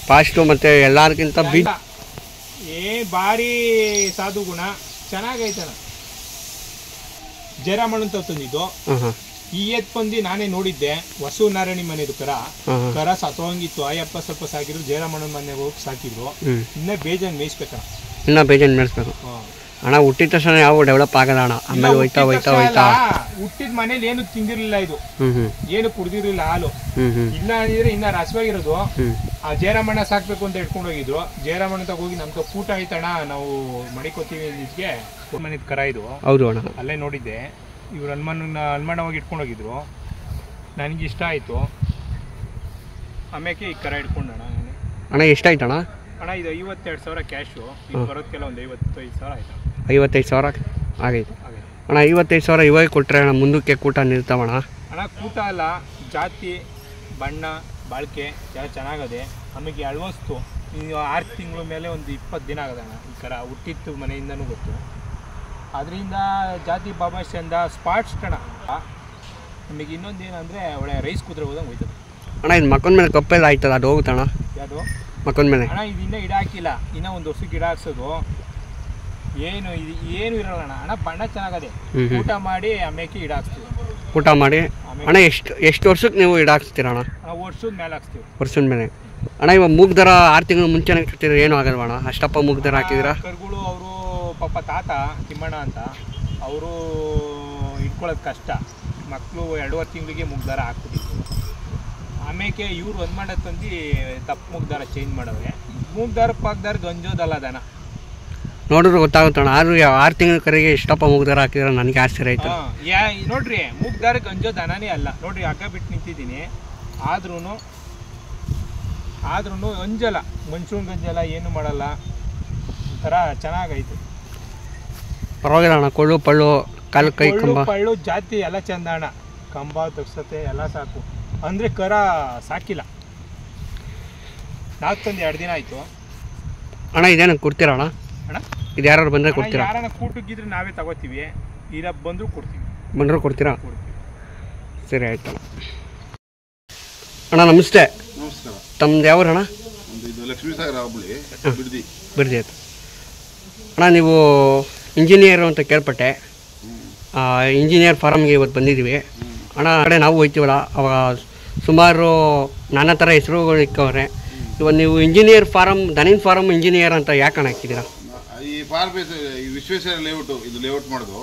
S1: ಫಾಸ್ಟು ಮತ್ತೆ ಎಲ್ಲಾರ್ಗಿಂತ ಭಾರಿ ಸಾಧು ಗುಣ, ಚೆನ್ನಾಗೈತಣ್ಣ. ಜಯರಾಮಣ್ಣ ಅಂತ ತಂದಿದ್ದು. ಈ ಎತ್ ಬಂದು ನಾನೇ ನೋಡಿದ್ದೆ, ವಸು ನಾರಾಯಣಿ ಮನೆದು ಕರ ಸತ್ತೋಂಗಿತ್ತು. ಆಯಪ್ಪ ಸ್ವಲ್ಪ ಸಾಕಿದ್ರು, ಜಯರಾಮಣ್ಣನ ಮನೆಗೆ ಹೋಗಿ ಸಾಕಿದ್ರು. ಇನ್ನೇ ಬೇಜಾನ್ ಮೇಯಿಸ್ಬೇಕಣ್ಣ,
S3: ಅಣ್ಣ. ಹುಟ್ಟಿದ ತಕ್ಷಣ ಯಾವ ಡೆವಲಪ್ ಆಗಲ್ಲ ಅಣ್ಣ. ಆಮೇಲೆ ಹೋಯ್ತಾ
S1: ಹುಟ್ಟಿದ ಮನೇಲಿ ಏನು ತಿಂದಿರ್ಲಿಲ್ಲ, ಇದು ಏನು ಕುಡ್ದಿರ್ಲಿಲ್ಲ ಹಾಲು. ಇಲ್ಲ ಅಂದ್ರೆ ಇನ್ನ ರಸವಾಗಿರೋದು. ಆ ಜಯರಾಮಣ್ಣ ಸಾಕ್ಬೇಕು ಅಂತ ಇಟ್ಕೊಂಡು ಹೋಗಿದ್ರು. ಜಯರಾಮಣ್ಣ ಹೋಗಿ ನಮ್ಗೆ ಕೂಟ ಆಯ್ತಣ್ಣ, ನಾವು ಮಡಿಕೋತೀವಿ ಅಂದಿದ್ಗೆ ಮನೆದ್ ಕರ ಇದು.
S3: ಹೌದು ಅಣ್ಣ,
S1: ಅಲ್ಲೇ ನೋಡಿದ್ದೆ. ಇವ್ರು ಹನುಮಣ್ಣ ಹೋಗಿ ಇಟ್ಕೊಂಡು ಹೋಗಿದ್ರು. ನನಗೆ ಇಷ್ಟ ಆಯ್ತು. ಆಮೇಲೆ ಈ ಕರ ಇಟ್ಕೊಂಡಣ್ಣ.
S3: ಅಣ್ಣ ಎಷ್ಟಾಯ್ತಣ್ಣ?
S1: ಅಣ್ಣ ಇದು 52,000 ಕ್ಯಾಶು, ಇದು ಬರೋದಕ್ಕೆಲ್ಲ ಒಂದು 55,000 ಆಯ್ತು.
S3: 55,000 ಆಗೈತೆ
S1: ಹಾಗೆ
S3: ಅಣ್ಣ. 55,000 ಇವಾಗ ಕೊಟ್ಟರೆ ಅಣ್ಣ ಮುಂದಕ್ಕೆ ಕೂಟ ನಿಲ್ತಾವಣ್ಣ?
S1: ಅಣ್ಣ ಕೂಟ ಅಲ್ಲ, ಜಾತಿ ಬಣ್ಣ ಬಾಳಿಕೆ ಎಲ್ಲ ಚೆನ್ನಾಗದೆ. ಆಮೇಲೆ ಅಳ್ವಸ್ತು ಈಗ 6 ತಿಂಗಳ ಮೇಲೆ ಒಂದು 20 ದಿನ ಆಗದಣ್ಣ. ಈ ಥರ ಹುಟ್ಟಿತ್ತು ಮನೆಯಿಂದನೂ ಗೊತ್ತು. ಅದರಿಂದ ಜಾತಿ ಬಾಬಾಷೆಂದ ಸ್ಪಾಟ್ಸ್ ಕಣ. ನಮಗೆ ಇನ್ನೊಂದು ಏನಂದರೆ ಒಳ್ಳೆ ರೈಸ್ ಕುದುರೆ ಹೋದಂಗೆ ಹೋಯ್ತದೆ
S3: ಅಣ್ಣ. ಇದು ಮಕ್ಕನ ಮೇಲೆ ಕಪ್ಪೆಲ್ಲ ಆಯ್ತದ, ಅದು ಹೋಗುತ್ತಣ್ಣ?
S1: ಯಾವುದು
S3: ಮಕ್ಕನ ಮೇಲೆ?
S1: ಅಣ್ಣ ಇದು ಇನ್ನೂ ಗಿಡ ಹಾಕಿಲ್ಲ, ಇನ್ನೂ ಒಂದು ವರ್ಷಕ್ಕೆ ಗಿಡ ಹಾಕ್ಸೋದು. ಏನು ಇರಲ್ಲ ಅಣ್ಣ. ಅಣ್ಣ ಬಣ್ಣ ಚೆನ್ನಾಗದೆ. ಊಟ ಮಾಡಿ ಆಮೇಲೆ ಗಿಡ ಹಾಕ್ಸ್ತೀವಿ.
S3: ಊಟ ಮಾಡಿ ಅಣ್ಣ. ಎಷ್ಟು ವರ್ಷಕ್ಕೆ ನೀವು ಗಿಡ ಹಾಕ್ಸ್ತೀರ ಅಣ್ಣ?
S1: ವರ್ಷದ ಮೇಲೆ ಹಾಕ್ಸ್ತೀವಿ.
S3: ವರ್ಷದ ಮೇಲೆ ಅಣ್ಣ. ಇವಾಗ ಮೂಗ್ ದರ 6 ತಿಂಗಳು ಮುಂಚೆನೇ ಕಟ್ಟಿದ್ರೆ ಏನೂ ಆಗಲ್ವ ಅಣ್ಣ? ಅಷ್ಟಪ್ಪ ಮೂಗ್ ದರ ಹಾಕಿದ್ದೀರಾ?
S1: ಕರುಗಳು ಅವರು ಪಾಪ ತಾತ ತಿಮ್ಮಣ್ಣ ಅಂತ ಅವರು ಇಟ್ಕೊಳ್ಳೋದು ಕಷ್ಟ. ಮಕ್ಕಳು 2.5 ತಿಂಗಳಿಗೆ ಮುಗ್ದಾರ ಹಾಕ್ಬಿಟ್ಟಿದ್ರು. ಆಮೇಲೆ ಇವ್ರು ಒಂದು ಮಾಡ ತಂದು ತಪ್ಪು ಮುಗ್ದಾರ ಚೇಂಜ್ ಮಾಡವ್ರೆ. ಮೂಗ್ದಾರ ಪಾಕ್ದಾರ ಗಂಜೋದಲ್ಲ ದನ
S3: ನೋಡಿದ್ರೆ ಗೊತ್ತಾಗುತ್ತಣ್ಣ. ಆದ್ರೂ 6 ತಿಂಗಳ ಕರೆಗೆ ಇಷ್ಟಪ್ಪ ಮೂಗ್ದಾರ ಹಾಕಿದ್ರೆ ನನಗೆ ಆಶ್ಚರ್ಯ ಆಯ್ತು.
S1: ನೋಡ್ರಿ ಮೂಗ್ದಾರ ಗಂಜೋ ದನನೇ ಅಲ್ಲ ನೋಡ್ರಿ. ಹಗ್ಗ ಬಿಟ್ಟು ನಿಂತಿದ್ದೀನಿ ಆದ್ರೂ ಅಂಜಲ್ಲ, ಮನ್ಸೂನ್ ಗಂಜಲ್ಲ, ಏನು ಮಾಡಲ್ಲ. ಒಂಥರ ಚೆನ್ನಾಗೈತೆ.
S3: ಪರವಾಗಿಲ್ಲ ಅಣ್ಣ. ಕೊಳ್ಳು ಪಳ್ಳು ಕಾಲು ಕೈ ಕಂಬ
S1: ಪಳ್ಳು ಜಾತಿ ಎಲ್ಲ ಚಂದ ಅಣ್ಣ. ಕಂಬ ತಗ್ಸತೆ ಎಲ್ಲ ಸಾಕು. ಅಂದರೆ ಕರ ಸಾಕಿಲ್ಲ. ನಾವು ತಂದು 2 ದಿನ ಆಯಿತು
S3: ಅಣ್ಣ. ಇದೇನು ಕೊಡ್ತೀರಾ ಅಣ್ಣ?
S1: ಅಣ್ಣ
S3: ಇದು ಯಾರು ಬಂದರೆ ಕೊಡ್ತೀರಾ?
S1: ಯಾರನ್ನ ಕೂಟಕ್ಕಿದ್ರೆ ನಾವೇ ತಗೋತೀವಿ, ಇಲ್ಲ ಬಂದರೂ ಕೊಡ್ತೀವಿ.
S3: ಬಂದರೂ ಕೊಡ್ತೀರಾ? ಸರಿ ಆಯ್ತು ಅಣ್ಣ. ನಮಸ್ತೆ.
S2: ನಮಸ್ಕಾರ.
S3: ತಮ್ಮದು ಯಾವ್ರು ಅಣ್ಣ?
S2: ಇದು ಲಕ್ಷ್ಮೀ ಸಾಗರ ಹೋಬಳಿ ಬಿಡದಿ.
S3: ಬಿಡದಿ ಆಯ್ತು ಅಣ್ಣ. ನೀವು ಇಂಜಿನಿಯರು ಅಂತ ಕೇಳ್ಪಟ್ಟೆ. ಇಂಜಿನಿಯರ್ ಫಾರಮ್ಗೆ ಇವತ್ತು ಬಂದಿದ್ದೀವಿ ಅಣ್ಣ. ಕಡೆ ನಾವು ಹೋಗ್ತೀವಲ್ಲ, ಅವಾಗ ಸುಮಾರು ನಾನಾ ಥರ ಹೆಸರುಗಳು ಇಕ್ಕವ್ರೆ. ಇವತ್ತು ನೀವು ಇಂಜಿನಿಯರ್ ಫಾರಮ್, ದನಿನ್ ಫಾರಮ್ ಇಂಜಿನಿಯರ್ ಅಂತ ಯಾಕೆ ಹಾಕಿದ್ದೀರಾ?
S2: ಈ ಫಾರ್ಮ್ ಈ ವಿಶ್ವೇಶ್ವರ ಲೇಔಟ್ ಇದು ಲೇಔಟ್ ಮಾಡೋದು.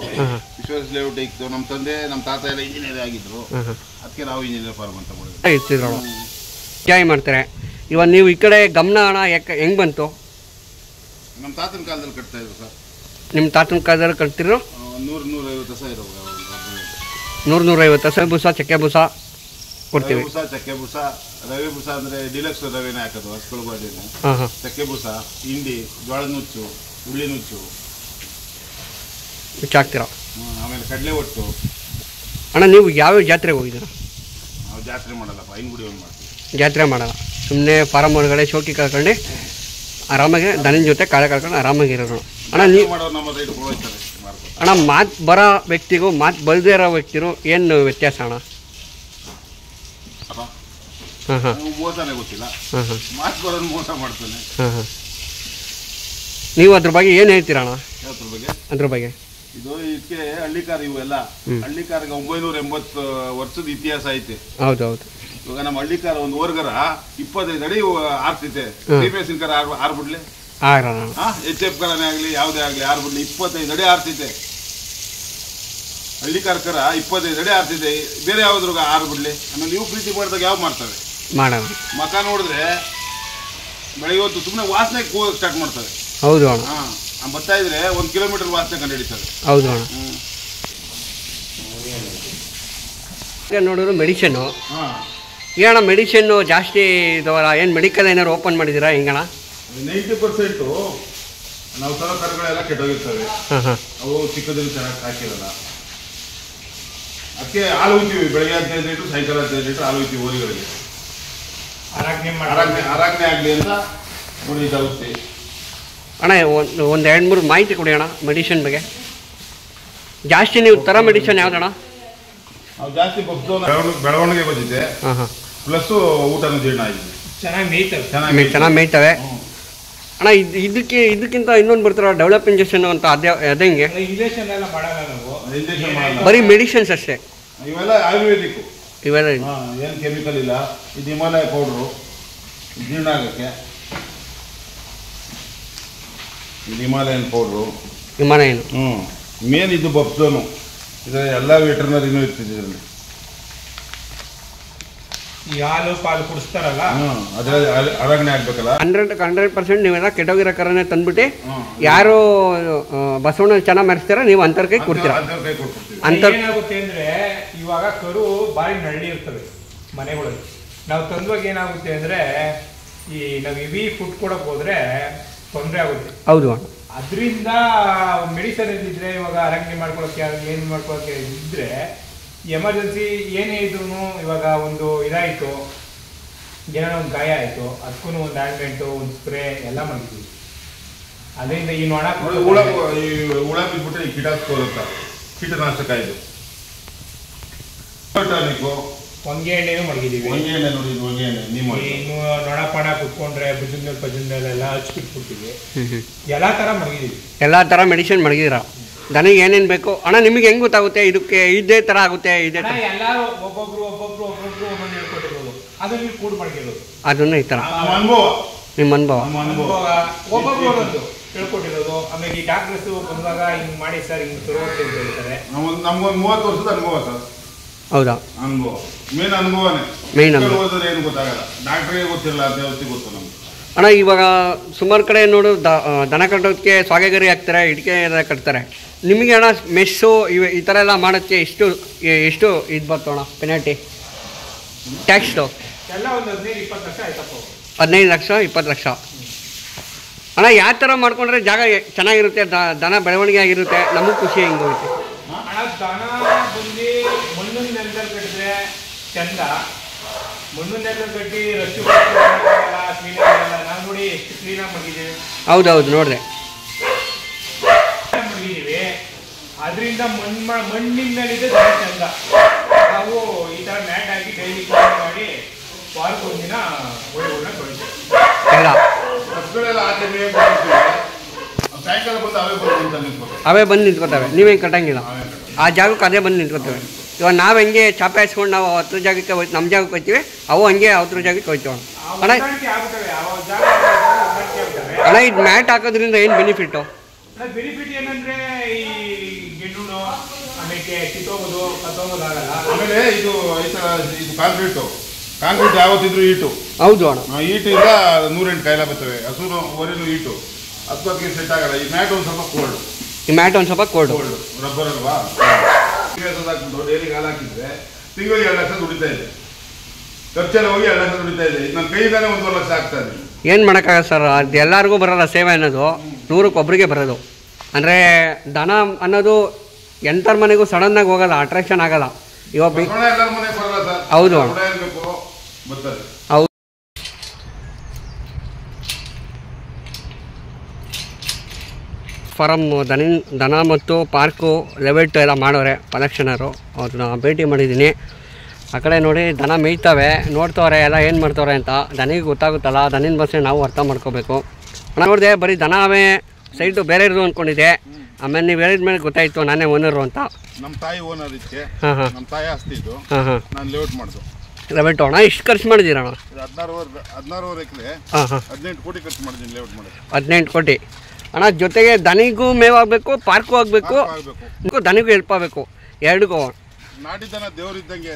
S2: ವಿಶ್ವೇಶ್ವರ ಲೇಔಟ್ ಇತ್ತು. ನಮ್ಮ ತಂದೆ ನಮ್ಮ ತಾತ ಎಲ್ಲ ಇಂಜಿನಿಯರ್ ಆಗಿದ್ರು. ಅದಕ್ಕೆ ನಾವು ಇಂಜಿನಿಯರ್ ಫಾರ್ಮ್ ಅಂತ ಮಾಡಿದ್ವಿ.
S3: ಇರ್ತಿದ್ರು ಎಂಜಾಯ್ ಮಾಡ್ತಾರೆ. ಇವಾಗ ನೀವು ಈ ಕಡೆ ಗಮನ ಅಣ್ಣ ಯಾಕೆ ಹೆಂಗೆ ಬಂತು?
S2: ನಮ್ಮ ತಾತನ ಕಾಲದಲ್ಲಿ ಕಟ್ತಾ ಇದ್ರು ಸರ್.
S3: ನಿಮ್ಮ ತಾತನ ಕಾಲದಲ್ಲಿ ಕಟ್ತಿರೋ?
S2: 100-150 ಹಸ ಇರೋ.
S3: 100-150 ಹಸ ಬೂಸ, ಚಕ್ಕೆ ಬೂಸ ಕೊಡ್ತೀವಿ.
S2: ಬೂಸ, ಚಕ್ಕೆ ಬೂಸ, ರವೆ ಬೂಸ ಅಂದರೆ ಡಿಲಕ್ಸ್ ರವೆನೇ ಹಾಕೋದು ಹಸ್ಕೊಳ್ಗೂ. ಅದೇನು ಚಕ್ಕೆ ಬೂಸ, ಹಿಂಡಿ, ಜೋಳದ ನುಚ್ಚು, ಉಳ್ಳಿ ನುಚ್ಚು
S3: ಹಾಕ್ತೀರಾ?
S2: ಆಮೇಲೆ ಕಡಲೆ ಒಟ್ಟು.
S3: ಅಣ್ಣ ನೀವು ಯಾವ್ಯಾವ ಜಾತ್ರೆಗೆ ಹೋಗಿದ್ದೀರಾ?
S2: ನಾವು ಜಾತ್ರೆ ಮಾಡಲ್ಲಪ್ಪ, ಐನಗುಡಿ ಒಂದು ಮಾಡ್ತೀವಿ.
S3: ಜಾತ್ರೆ ಮಾಡಲ್ಲ, ಸುಮ್ಮನೆ ಫಾರಮ್ ಒಳಗಡೆ ಶೋಕಿ ಕಳ್ಕೊಂಡು ಆರಾಮಾಗಿ ದನಿನ ಜೊತೆ ಕಾಳೆ ಕಳ್ಕೊಂಡು ಆರಾಮಾಗಿರೋದು. ಅಣ್ಣ ನೀವು ಅಣ್ಣ ಮಾತು ಬರೋ ವ್ಯಕ್ತಿಗೂ ಮಾತು ಬರದೇ ಇರೋ ವ್ಯಕ್ತಿಗೂ ಏನು ವ್ಯತ್ಯಾಸ ಅಣ್ಣ? ಹಾಂ ಹಾಂ
S2: ಮೋಸನೇ ಗೊತ್ತಿಲ್ಲ.
S3: ಹಾಂ ಹಾಂ
S2: ಮಾತು ಬರೋದು ಮೋಸ ಮಾಡ್ತಾನೆ.
S3: ಹಾಂ ಹಾಂ. ನೀವು ಅದ್ರ ಬಗ್ಗೆ ಏನು ಹೇಳ್ತೀರಾ ಅಣ್ಣ?
S2: ಯಾವ್ದ್ರ ಬಗ್ಗೆ?
S3: ಅದ್ರ ಬಗ್ಗೆ
S2: ಇದು ಇದಕ್ಕೆ ಹಳ್ಳಿಕಾರ ಇವೆಲ್ಲ ಹಳ್ಳಿಕಾರಿಗೆ 980 ವರ್ಷದ ಇತಿಹಾಸ ಐತೆ.
S3: ಹೌದು ಹೌದು.
S2: ಇವಾಗ ನಮ್ಮ ಹಳ್ಳಿಕಾರ ಒಂದು ಓರ್ಗರ 25 ಅಡಿ ಆರ್ತಿತೆ. ಟಿಪಿಎಸ್ಸಿನ ಕರ ಆರ್ಬಿಡ್ಲಿ, HF ಕರನೇ ಆಗಲಿ ಯಾವುದೇ ಆಗಲಿ ಆರ್ಬಿಡ್ಲಿ 25 ಅಡಿ ಆರ್ತಿತೆ. ಹಳ್ಳಿಕಾರ ಕರ 25 ಅಡಿ ಆರ್ತಿದೆ. ಬೇರೆ ಯಾವ್ದ್ರಾಗ ಆರ್ಬಿಡ್ಲಿ. ಆಮೇಲೆ ಇವು ಪ್ರೀತಿ ಮಾಡಿದಾಗ ಯಾವ ಮಾಡ್ತವೆ? ಮಾಡೋಣ. ಮಕ ನೋಡಿದ್ರೆ ಬೆಳಗ್ಗೆ ಹೊತ್ತು ಸುಮ್ಮನೆ ವಾಸನೆ ಕೂಗಕ್ಕೆ ಸ್ಟಾರ್ಟ್ ಮಾಡ್ತವೆ.
S3: ಹೌದು ಅಣ್ಣ.
S2: ಹಾಂ ಬರ್ತಾ ಇದ್ರೆ 1 ಕಿಲೋಮೀಟರ್ ವಾಸನೆ ಕಂಡು ಹಿಡಿತದೆ.
S3: ಹೌದು ಅಣ್ಣ. ನೋಡಿದ್ರು ಮೆಡಿಷನ್ನು. ಏನಣ್ಣ ಮೆಡಿಷನ್ನು ಜಾಸ್ತಿ ಇದಾವಲ್ಲ, ಏನು ಮೆಡಿಕಲ್ ಏನಾದ್ರು ಓಪನ್ ಮಾಡಿದ್ದೀರಾ ಹೆಂಗಣ್ಣ?
S2: 90% ನಾವು ತರೋ ಕರುಗಳೆಲ್ಲ ಕೆಟ್ಟೋಗಿರ್ತವೆ. ಅವು ಚಿಕ್ಕದಲ್ಲಿ ಚೆನ್ನಾಗಿ ಸಾಕಿರಲ್ಲ. ಅದಕ್ಕೆ ಹಾಲು ಹೋಗ್ತೀವಿ. ಬೆಳಗ್ಗೆ 15 ಲೀಟ್ರು, ಸಾಯಂಕಾಲ 15 ಲೀಟ್ರು ಹಾಲು ಹೋಗ್ತೀವಿ ಓರಿಗಳಿಗೆ. ಆರಾಗ್ನೆ ಆಗಲಿ ಅಂತ ನೋಡಿ ಇದಾಗುತ್ತೆ.
S3: ಅಣ್ಣ ಒಂದು 2-3 ಮಾಹಿತಿ ಕೊಡಿ ಅಣ್ಣ ಮೆಡಿಷನ್ ಬಗ್ಗೆ. ಜಾಸ್ತಿ ನೀವು ತರ ಮೆಡಿಷನ್ ಯಾವ್ದಣ್ಣ?
S2: ನಾವು ಜಾಸ್ತಿ ಬೆಳವಣಿಗೆ ಬಂದಿದೆ, ಪ್ಲಸ್ ಊಟನೂ ಜೀರ್ಣ ಆಗಿದೆ. ಚೆನ್ನಾಗಿ
S3: ಮೇಯ್ತವೆ ಅಣ್ಣ. ಇದಕ್ಕಿಂತ ಇನ್ನೊಂದು ಬರ್ತಾರ ಡೆವಲಪ್ ಇಂಜೆಕ್ಷನ್ ಅಂತ, ಅದೇ ಹಿಂಗೆ ಬರೀ ಮೆಡಿಸಿನ್ಸ್ ಅಷ್ಟೇ?
S2: ಇವೆಲ್ಲ ಆಯುರ್ವೇದಿಕ್,
S3: ಇವೆಲ್ಲ
S2: ಏನು ಕೆಮಿಕಲ್ ಇಲ್ಲ. ಇದು ಹಿಮಾಲಯ ಪೌಡ್ರು ಜೀರ್ಣ ಆಗೋಕ್ಕೆ. ಇದು ಹಿಮಾಲಯನ್ ಪೌಡ್ರು.
S3: ಹಿಮಾಲಯನ್
S2: ಮೇನ್ ಇದು ಬಬ್ಸೋನು. ಇದು ಎಲ್ಲ ವೆಟರ್ನರಿನೂ ಇರ್ತಿದೆ ಇದರಲ್ಲಿ.
S1: ಹಾಲು ಪಾಲು ಕುಡಿಸ್ತಾರಲ್ಲ,
S2: ಅದ್ರಲ್ಲಿ ಅರಗಣೆ ಆಗ್ಬೇಕಲ್ಲ.
S3: 100% ನೀವೆಲ್ಲ ಕೆಟ್ಟೋಗಿರೋ ಕರನೇ ತಂದ್ಬಿಟ್ಟು ಯಾರು ಬಸವಣ್ಣ ಚೆನ್ನಾಗಿ ಮೆರೆಸ್ತಾರ ನೀವು ಅಂತರ್ ಕೈ ಕೊಡ್ತೀರಾ?
S1: ಏನಾಗುತ್ತೆ ಅಂದ್ರೆ ಇವಾಗ ಕರು ಬಾರಿ ನಳ್ಳಿ ಇರ್ತವೆ ಮನೆಗಳಲ್ಲಿ. ನಾವು ತಂದುವಾಗ ಏನಾಗುತ್ತೆ ಅಂದ್ರೆ ಈ ನಾವು ಹೆವಿ ಫುಡ್ ಕೊಡಕ್ ಹೋದ್ರೆ ತೊಂದರೆ ಆಗುತ್ತೆ.
S3: ಹೌದು.
S1: ಅದರಿಂದ ಮೆಡಿಸನ್ ಇದ್ರೆ ಇವಾಗ ಆರೋಗ್ಯ ಮಾಡ್ಕೊಳಕ್ಕೆ ಏನು ಮಾಡ್ಕೊಳಕ್ಕೆ ಇದ್ರೆ ಎಮರ್ಜೆನ್ಸಿ ಏನೇ ಇದ್ರು ಇವಾಗ ಒಂದು ಇದಾಯಿತು, ಏನೋ ಒಂದು ಗಾಯ ಆಯಿತು, ಅದಕ್ಕೂ ಒಂದು ಆಯಿಂಟ್ಮೆಂಟು, ಒಂದು ಸ್ಪ್ರೇ ಎಲ್ಲ ಮಾಡಿದ್ವಿ. ಅದರಿಂದ ಈ ನೋಡ
S2: ಹುಳ ಬಿಟ್ಬಿಟ್ರೆ ಈ ಕೀಟನಾಶಕ ಇದು
S1: ಹೊಂಗೆ ಎಣ್ಣೆನೂ ಮಡಗಿದ್ದೀವಿ. ಇನ್ನು ನೊಣ ಪಣ ಕುತ್ಕೊಂಡ್ರೆ ಭುಜದ ಮೇಲೆ ಪಜದ ಮೇಲೆಲ್ಲ ಹಚ್ಬಿಟ್ಬಿಡ್ತೀವಿ. ಎಲ್ಲ ಥರ ಮಡಗಿದ್ದೀವಿ. ಎಲ್ಲ ಥರ
S3: ಮೆಡಿಸಿನ್ ಮಡಗಿದ್ರ. ದನಿಗೆ ಏನೇನು ಬೇಕು ಅಣ್ಣ ನಿಮಗೆ ಹೆಂಗೆ ಗೊತ್ತಾಗುತ್ತೆ ಇದಕ್ಕೆ ಇದೇ ಥರ ಆಗುತ್ತೆ ಇದೇ ಥರ?
S1: ಎಲ್ಲರೂ ಒಬ್ಬೊಬ್ರು ಒಂದೊಂದು ಹೇಳ್ಕೊಟ್ಟಿರೋದು, ಅದನ್ನ ಕೂಡ ಮಡಗಿರೋದು.
S3: ಅದನ್ನ ಈ ಥರ ನಿಮ್ಮ ಅನುಭವ
S1: ಒಬ್ಬೊಬ್ರು ಒಂದೊಂದು ಹೇಳ್ಕೊಟ್ಟಿರೋದು. ಆಮೇಲೆ ಈ ಡಾಕ್ಟರ್ಸ್ ಬಂದಾಗ ಹಿಂಗೆ ಮಾಡಿ ಸರ್ ಹಿಂಗೆ ತರೋಕೆ ಅಂತ ಹೇಳ್ತಾರೆ.
S2: ನಮ್ಗೊಂದು 30 ವರ್ಷದ ಅನುಭವ ಸರ್.
S3: ಹೌದಾ?
S2: ಅನುಭವ ಮೇನ್ ಅನುಭವನೇ. ಏನು ಗೊತ್ತಾಗಲ್ಲ, ಡಾಕ್ಟ್ರಿಗೆ ಗೊತ್ತಿರಲ್ಲ, ದೇವಸ್ಥೆ ಗೊತ್ತು ನಮ್ಗೆ.
S3: ಅಣ್ಣ ಇವಾಗ ಸುಮಾರು ಕಡೆ ನೋಡು ದನ ಕಟ್ಟೋದಕ್ಕೆ ಸ್ವಾಗೆಗರಿ ಹಾಕ್ತಾರೆ, ಇಟ್ಕೆ ಕಟ್ತಾರೆ. ನಿಮಗೆ ಅಣ್ಣ ಮೆಸ್ಸು ಈ ಥರ ಎಲ್ಲ ಮಾಡೋಕ್ಕೆ ಎಷ್ಟು ಇದು ಬರ್ತೋಣ ಪೆನಾಲ್ಟಿ ಟ್ಯಾಕ್ಸ್ದು?
S1: ಎಲ್ಲ ಒಂದು 15-20 ಲಕ್ಷ ಆಯ್ತಪ್ಪ.
S3: 15 ಲಕ್ಷ 20 ಲಕ್ಷ. ಅಣ್ಣ ಯಾವ ಥರ ಮಾಡ್ಕೊಂಡ್ರೆ ಜಾಗ ಚೆನ್ನಾಗಿರುತ್ತೆ, ದನ ಬೆಳವಣಿಗೆ ಆಗಿರುತ್ತೆ, ನಮಗೂ ಖುಷಿ ಹಿಂಗೆ ಹೋಗುತ್ತೆ.
S1: ಅಣ್ಣ ದನ ಬಂದು ಮಣ್ಣಿನ ನೆಲದಲ್ಲಿ ಕಟ್ಟಿದ್ರೆ ಚಂದ. ಮಣ್ಣಿನ ನೆಲದಲ್ಲಿ ಕಟ್ಟಿ ರಸ್ತೆ ಕ್ಲೀನಾಗೆಲ್ಲ ನಾವು ನೋಡಿ ಎಷ್ಟು ಕ್ಲೀನಾಗಿ ಮಡಗಿದ್ದೀವಿ.
S3: ಹೌದೌದು ನೋಡಿದೆ
S1: ಮಡಗಿದ್ದೀವಿ. ಅದರಿಂದ ಮಣ್ಣಿನ ಮೇಲಿದೆ ದನ ಚಂದ. ನಾವು ಈ ಥರ ಮ್ಯಾಟ್ ಹಾಕಿ ಡೈಲಿ ಕ್ಲೀನ್ ಮಾಡಿ ವಾರಕ್ಕೆ ಒಂದಿನ ಒಳ್ಳೆ ತೊಳಿತೀವಿ.
S3: ಅವೇ ಬಂದು ನಿಂತ್ಕೋತವೆ, ನೀವೇ ಕಟ್ಟಂಗಿಲ್ಲ. ಆ ಜಾಗಕ್ಕೆ ಅದೇ ಬಂದು ನಿಂತ್ಕೋತವೆ. ಇವಾಗ ನಾವು ಹೆಂಗೆ ಚಾಪೆ ಹಾಸ್ಕೊಂಡು ನಾವು 10 ಜಾಗಕ್ಕೆ ನಮ್ಮ ಜಾಗಕ್ಕೆ ಹೋಗ್ತೀವಿ, ಅವು ಹಂಗೆ 10 ಜಾಗಕ್ಕೆ ಹೋಗ್ತೀವಿ. ಅಣ್ಣ ಅಣ್ಣ ಇದು ಮ್ಯಾಟ್ ಹಾಕೋದ್ರಿಂದ ಏನು ಬೆನಿಫಿಟ್ಟು?
S1: ಬೆನಿಫಿಟ್ ಏನಂದ್ರೆ ಈ ಗೆಣ್ಣು ಆಮೇಲೆ ಕಿತ್ತೋಗೋದು ಕತ್ತೋಗೋದಾಗಲ್ಲ.
S2: ಆಮೇಲೆ ಇದು ಕಾಂಕ್ರೀಟ್ ಯಾವತ್ತಿದ್ರು ಈಟು.
S3: ಹೌದು ಅಣ್ಣ,
S2: ಈಟಿಂದ 108 ಕಾಯಿಲೆ ಬರ್ತವೆ. ಹಸುರು ಹೊರನು ಈಟು 10 ಸೆಟ್ ಆಗಲ್ಲ. ಈ ಮ್ಯಾಟ್ ಒಂದು ಸ್ವಲ್ಪ ಕೋಲ್ಡ್.
S3: ಈ ಮ್ಯಾಟ್ ಒಂದು ಸ್ವಲ್ಪ ಕೋಲ್ಡ್
S2: ರಬ್ಬರ್ ಅಲ್ವಾ? ಹಾಕ್ಬಿಟ್ಟು ಡೈಲಿ ಹಾಲು ಹಾಕಿದ್ರೆ ತಿಂಗಳಿಗೆ 2 ಲಕ್ಷ ದುಡಿತಾ ಇದೆ. ಖರ್ಚೆಲ್ಲ ಹೋಗಿ 2 ಲಕ್ಷ ದುಡಿತಾ ಇದೆ. ನನ್ನ ಕೈಯಿಂದಾನೆ 1.5 ಲಕ್ಷ ಆಗ್ತಾ ಇದೆ.
S3: ಏನು ಮಾಡೋಕ್ಕಾಗಲ್ಲ ಸರ್, ಅದು ಎಲ್ಲರಿಗೂ ಬರೋಲ್ಲ ಸೇವೆ ಅನ್ನೋದು, 100ಕ್ಕೆ ಒಬ್ಬರಿಗೆ ಬರೋದು. ಅಂದರೆ ದನ ಅನ್ನೋದು ಎಂಥರ ಮನೆಗೂ ಸಡನ್ನಾಗಿ ಹೋಗಲ್ಲ, ಅಟ್ರಾಕ್ಷನ್ ಆಗಲ್ಲ. ಇವಾಗ ಹೌದು
S2: ಹೌದು.
S3: ಫಾರಮ್ ದನ ಮತ್ತು ಪಾರ್ಕು ಲೆವೆಟ್ಟು ಎಲ್ಲ ಮಾಡೋರೆ ಪಲಕ್ಷಣರು. ಅವ್ರನ್ನ ಭೇಟಿ ಮಾಡಿದ್ದೀನಿ. ಆ ಕಡೆ ನೋಡಿ ದನ ಮೇಯ್ತವೆ, ನೋಡ್ತವ್ರೆ ಎಲ್ಲ ಏನು ಮಾಡ್ತವ್ರೆ ಅಂತ. ದನಿಗೆ ಗೊತ್ತಾಗುತ್ತಲ್ಲ, ದನಿನ ಬಸ್ಸೆ ನಾವು ಅರ್ಥ ಮಾಡ್ಕೋಬೇಕು. ನಾನು ನೋಡಿದೆ ಬರೀ ದನ ಅವೇ ಸೈಟು ಬೇರೆ ಇರೋದು ಅಂದ್ಕೊಂಡಿದ್ದೆ. ಆಮೇಲೆ ನೀವು ಹೇಳಿದ ಮೇಲೆ ಗೊತ್ತಾಯಿತು ನಾನೇ ಓನರು ಅಂತ.
S2: ನಮ್ಮ ತಾಯಿ ಓನರ್ ಇತ್ತು.
S3: ಹಾಂ
S2: ನಮ್ಮ ತಾಯಿ ಆಸ್ತಿ ಇದು. ನಾನು ಲೇಔಟ್ ಮಾಡಿದ್ದು.
S3: ಲೆವೆಟ್ಟು ಅಣ್ಣ ಇಷ್ಟು ಖರ್ಚು ಮಾಡಿದ್ದೀರಣ್ಣ?
S2: 16 ಎಕರೆ. 18 ಕೋಟಿ ಖರ್ಚು ಮಾಡಿದ್ದೀನಿ ಲೇಔಟ್ ಮಾಡಿ. 18
S3: ಕೋಟಿ ಅಣ್ಣ. ಜೊತೆಗೆ ದನಿಗೂ ಮೇವಾಗಬೇಕು, ಪಾರ್ಕು ಆಗಬೇಕು, ದನಿಗೂ ಹೆಲ್ಪ್ ಆಗಬೇಕು, ಎರಡಿಗೂ.
S2: ನಾಟಿ ದನ ದೇವರಿದ್ದಂಗೆ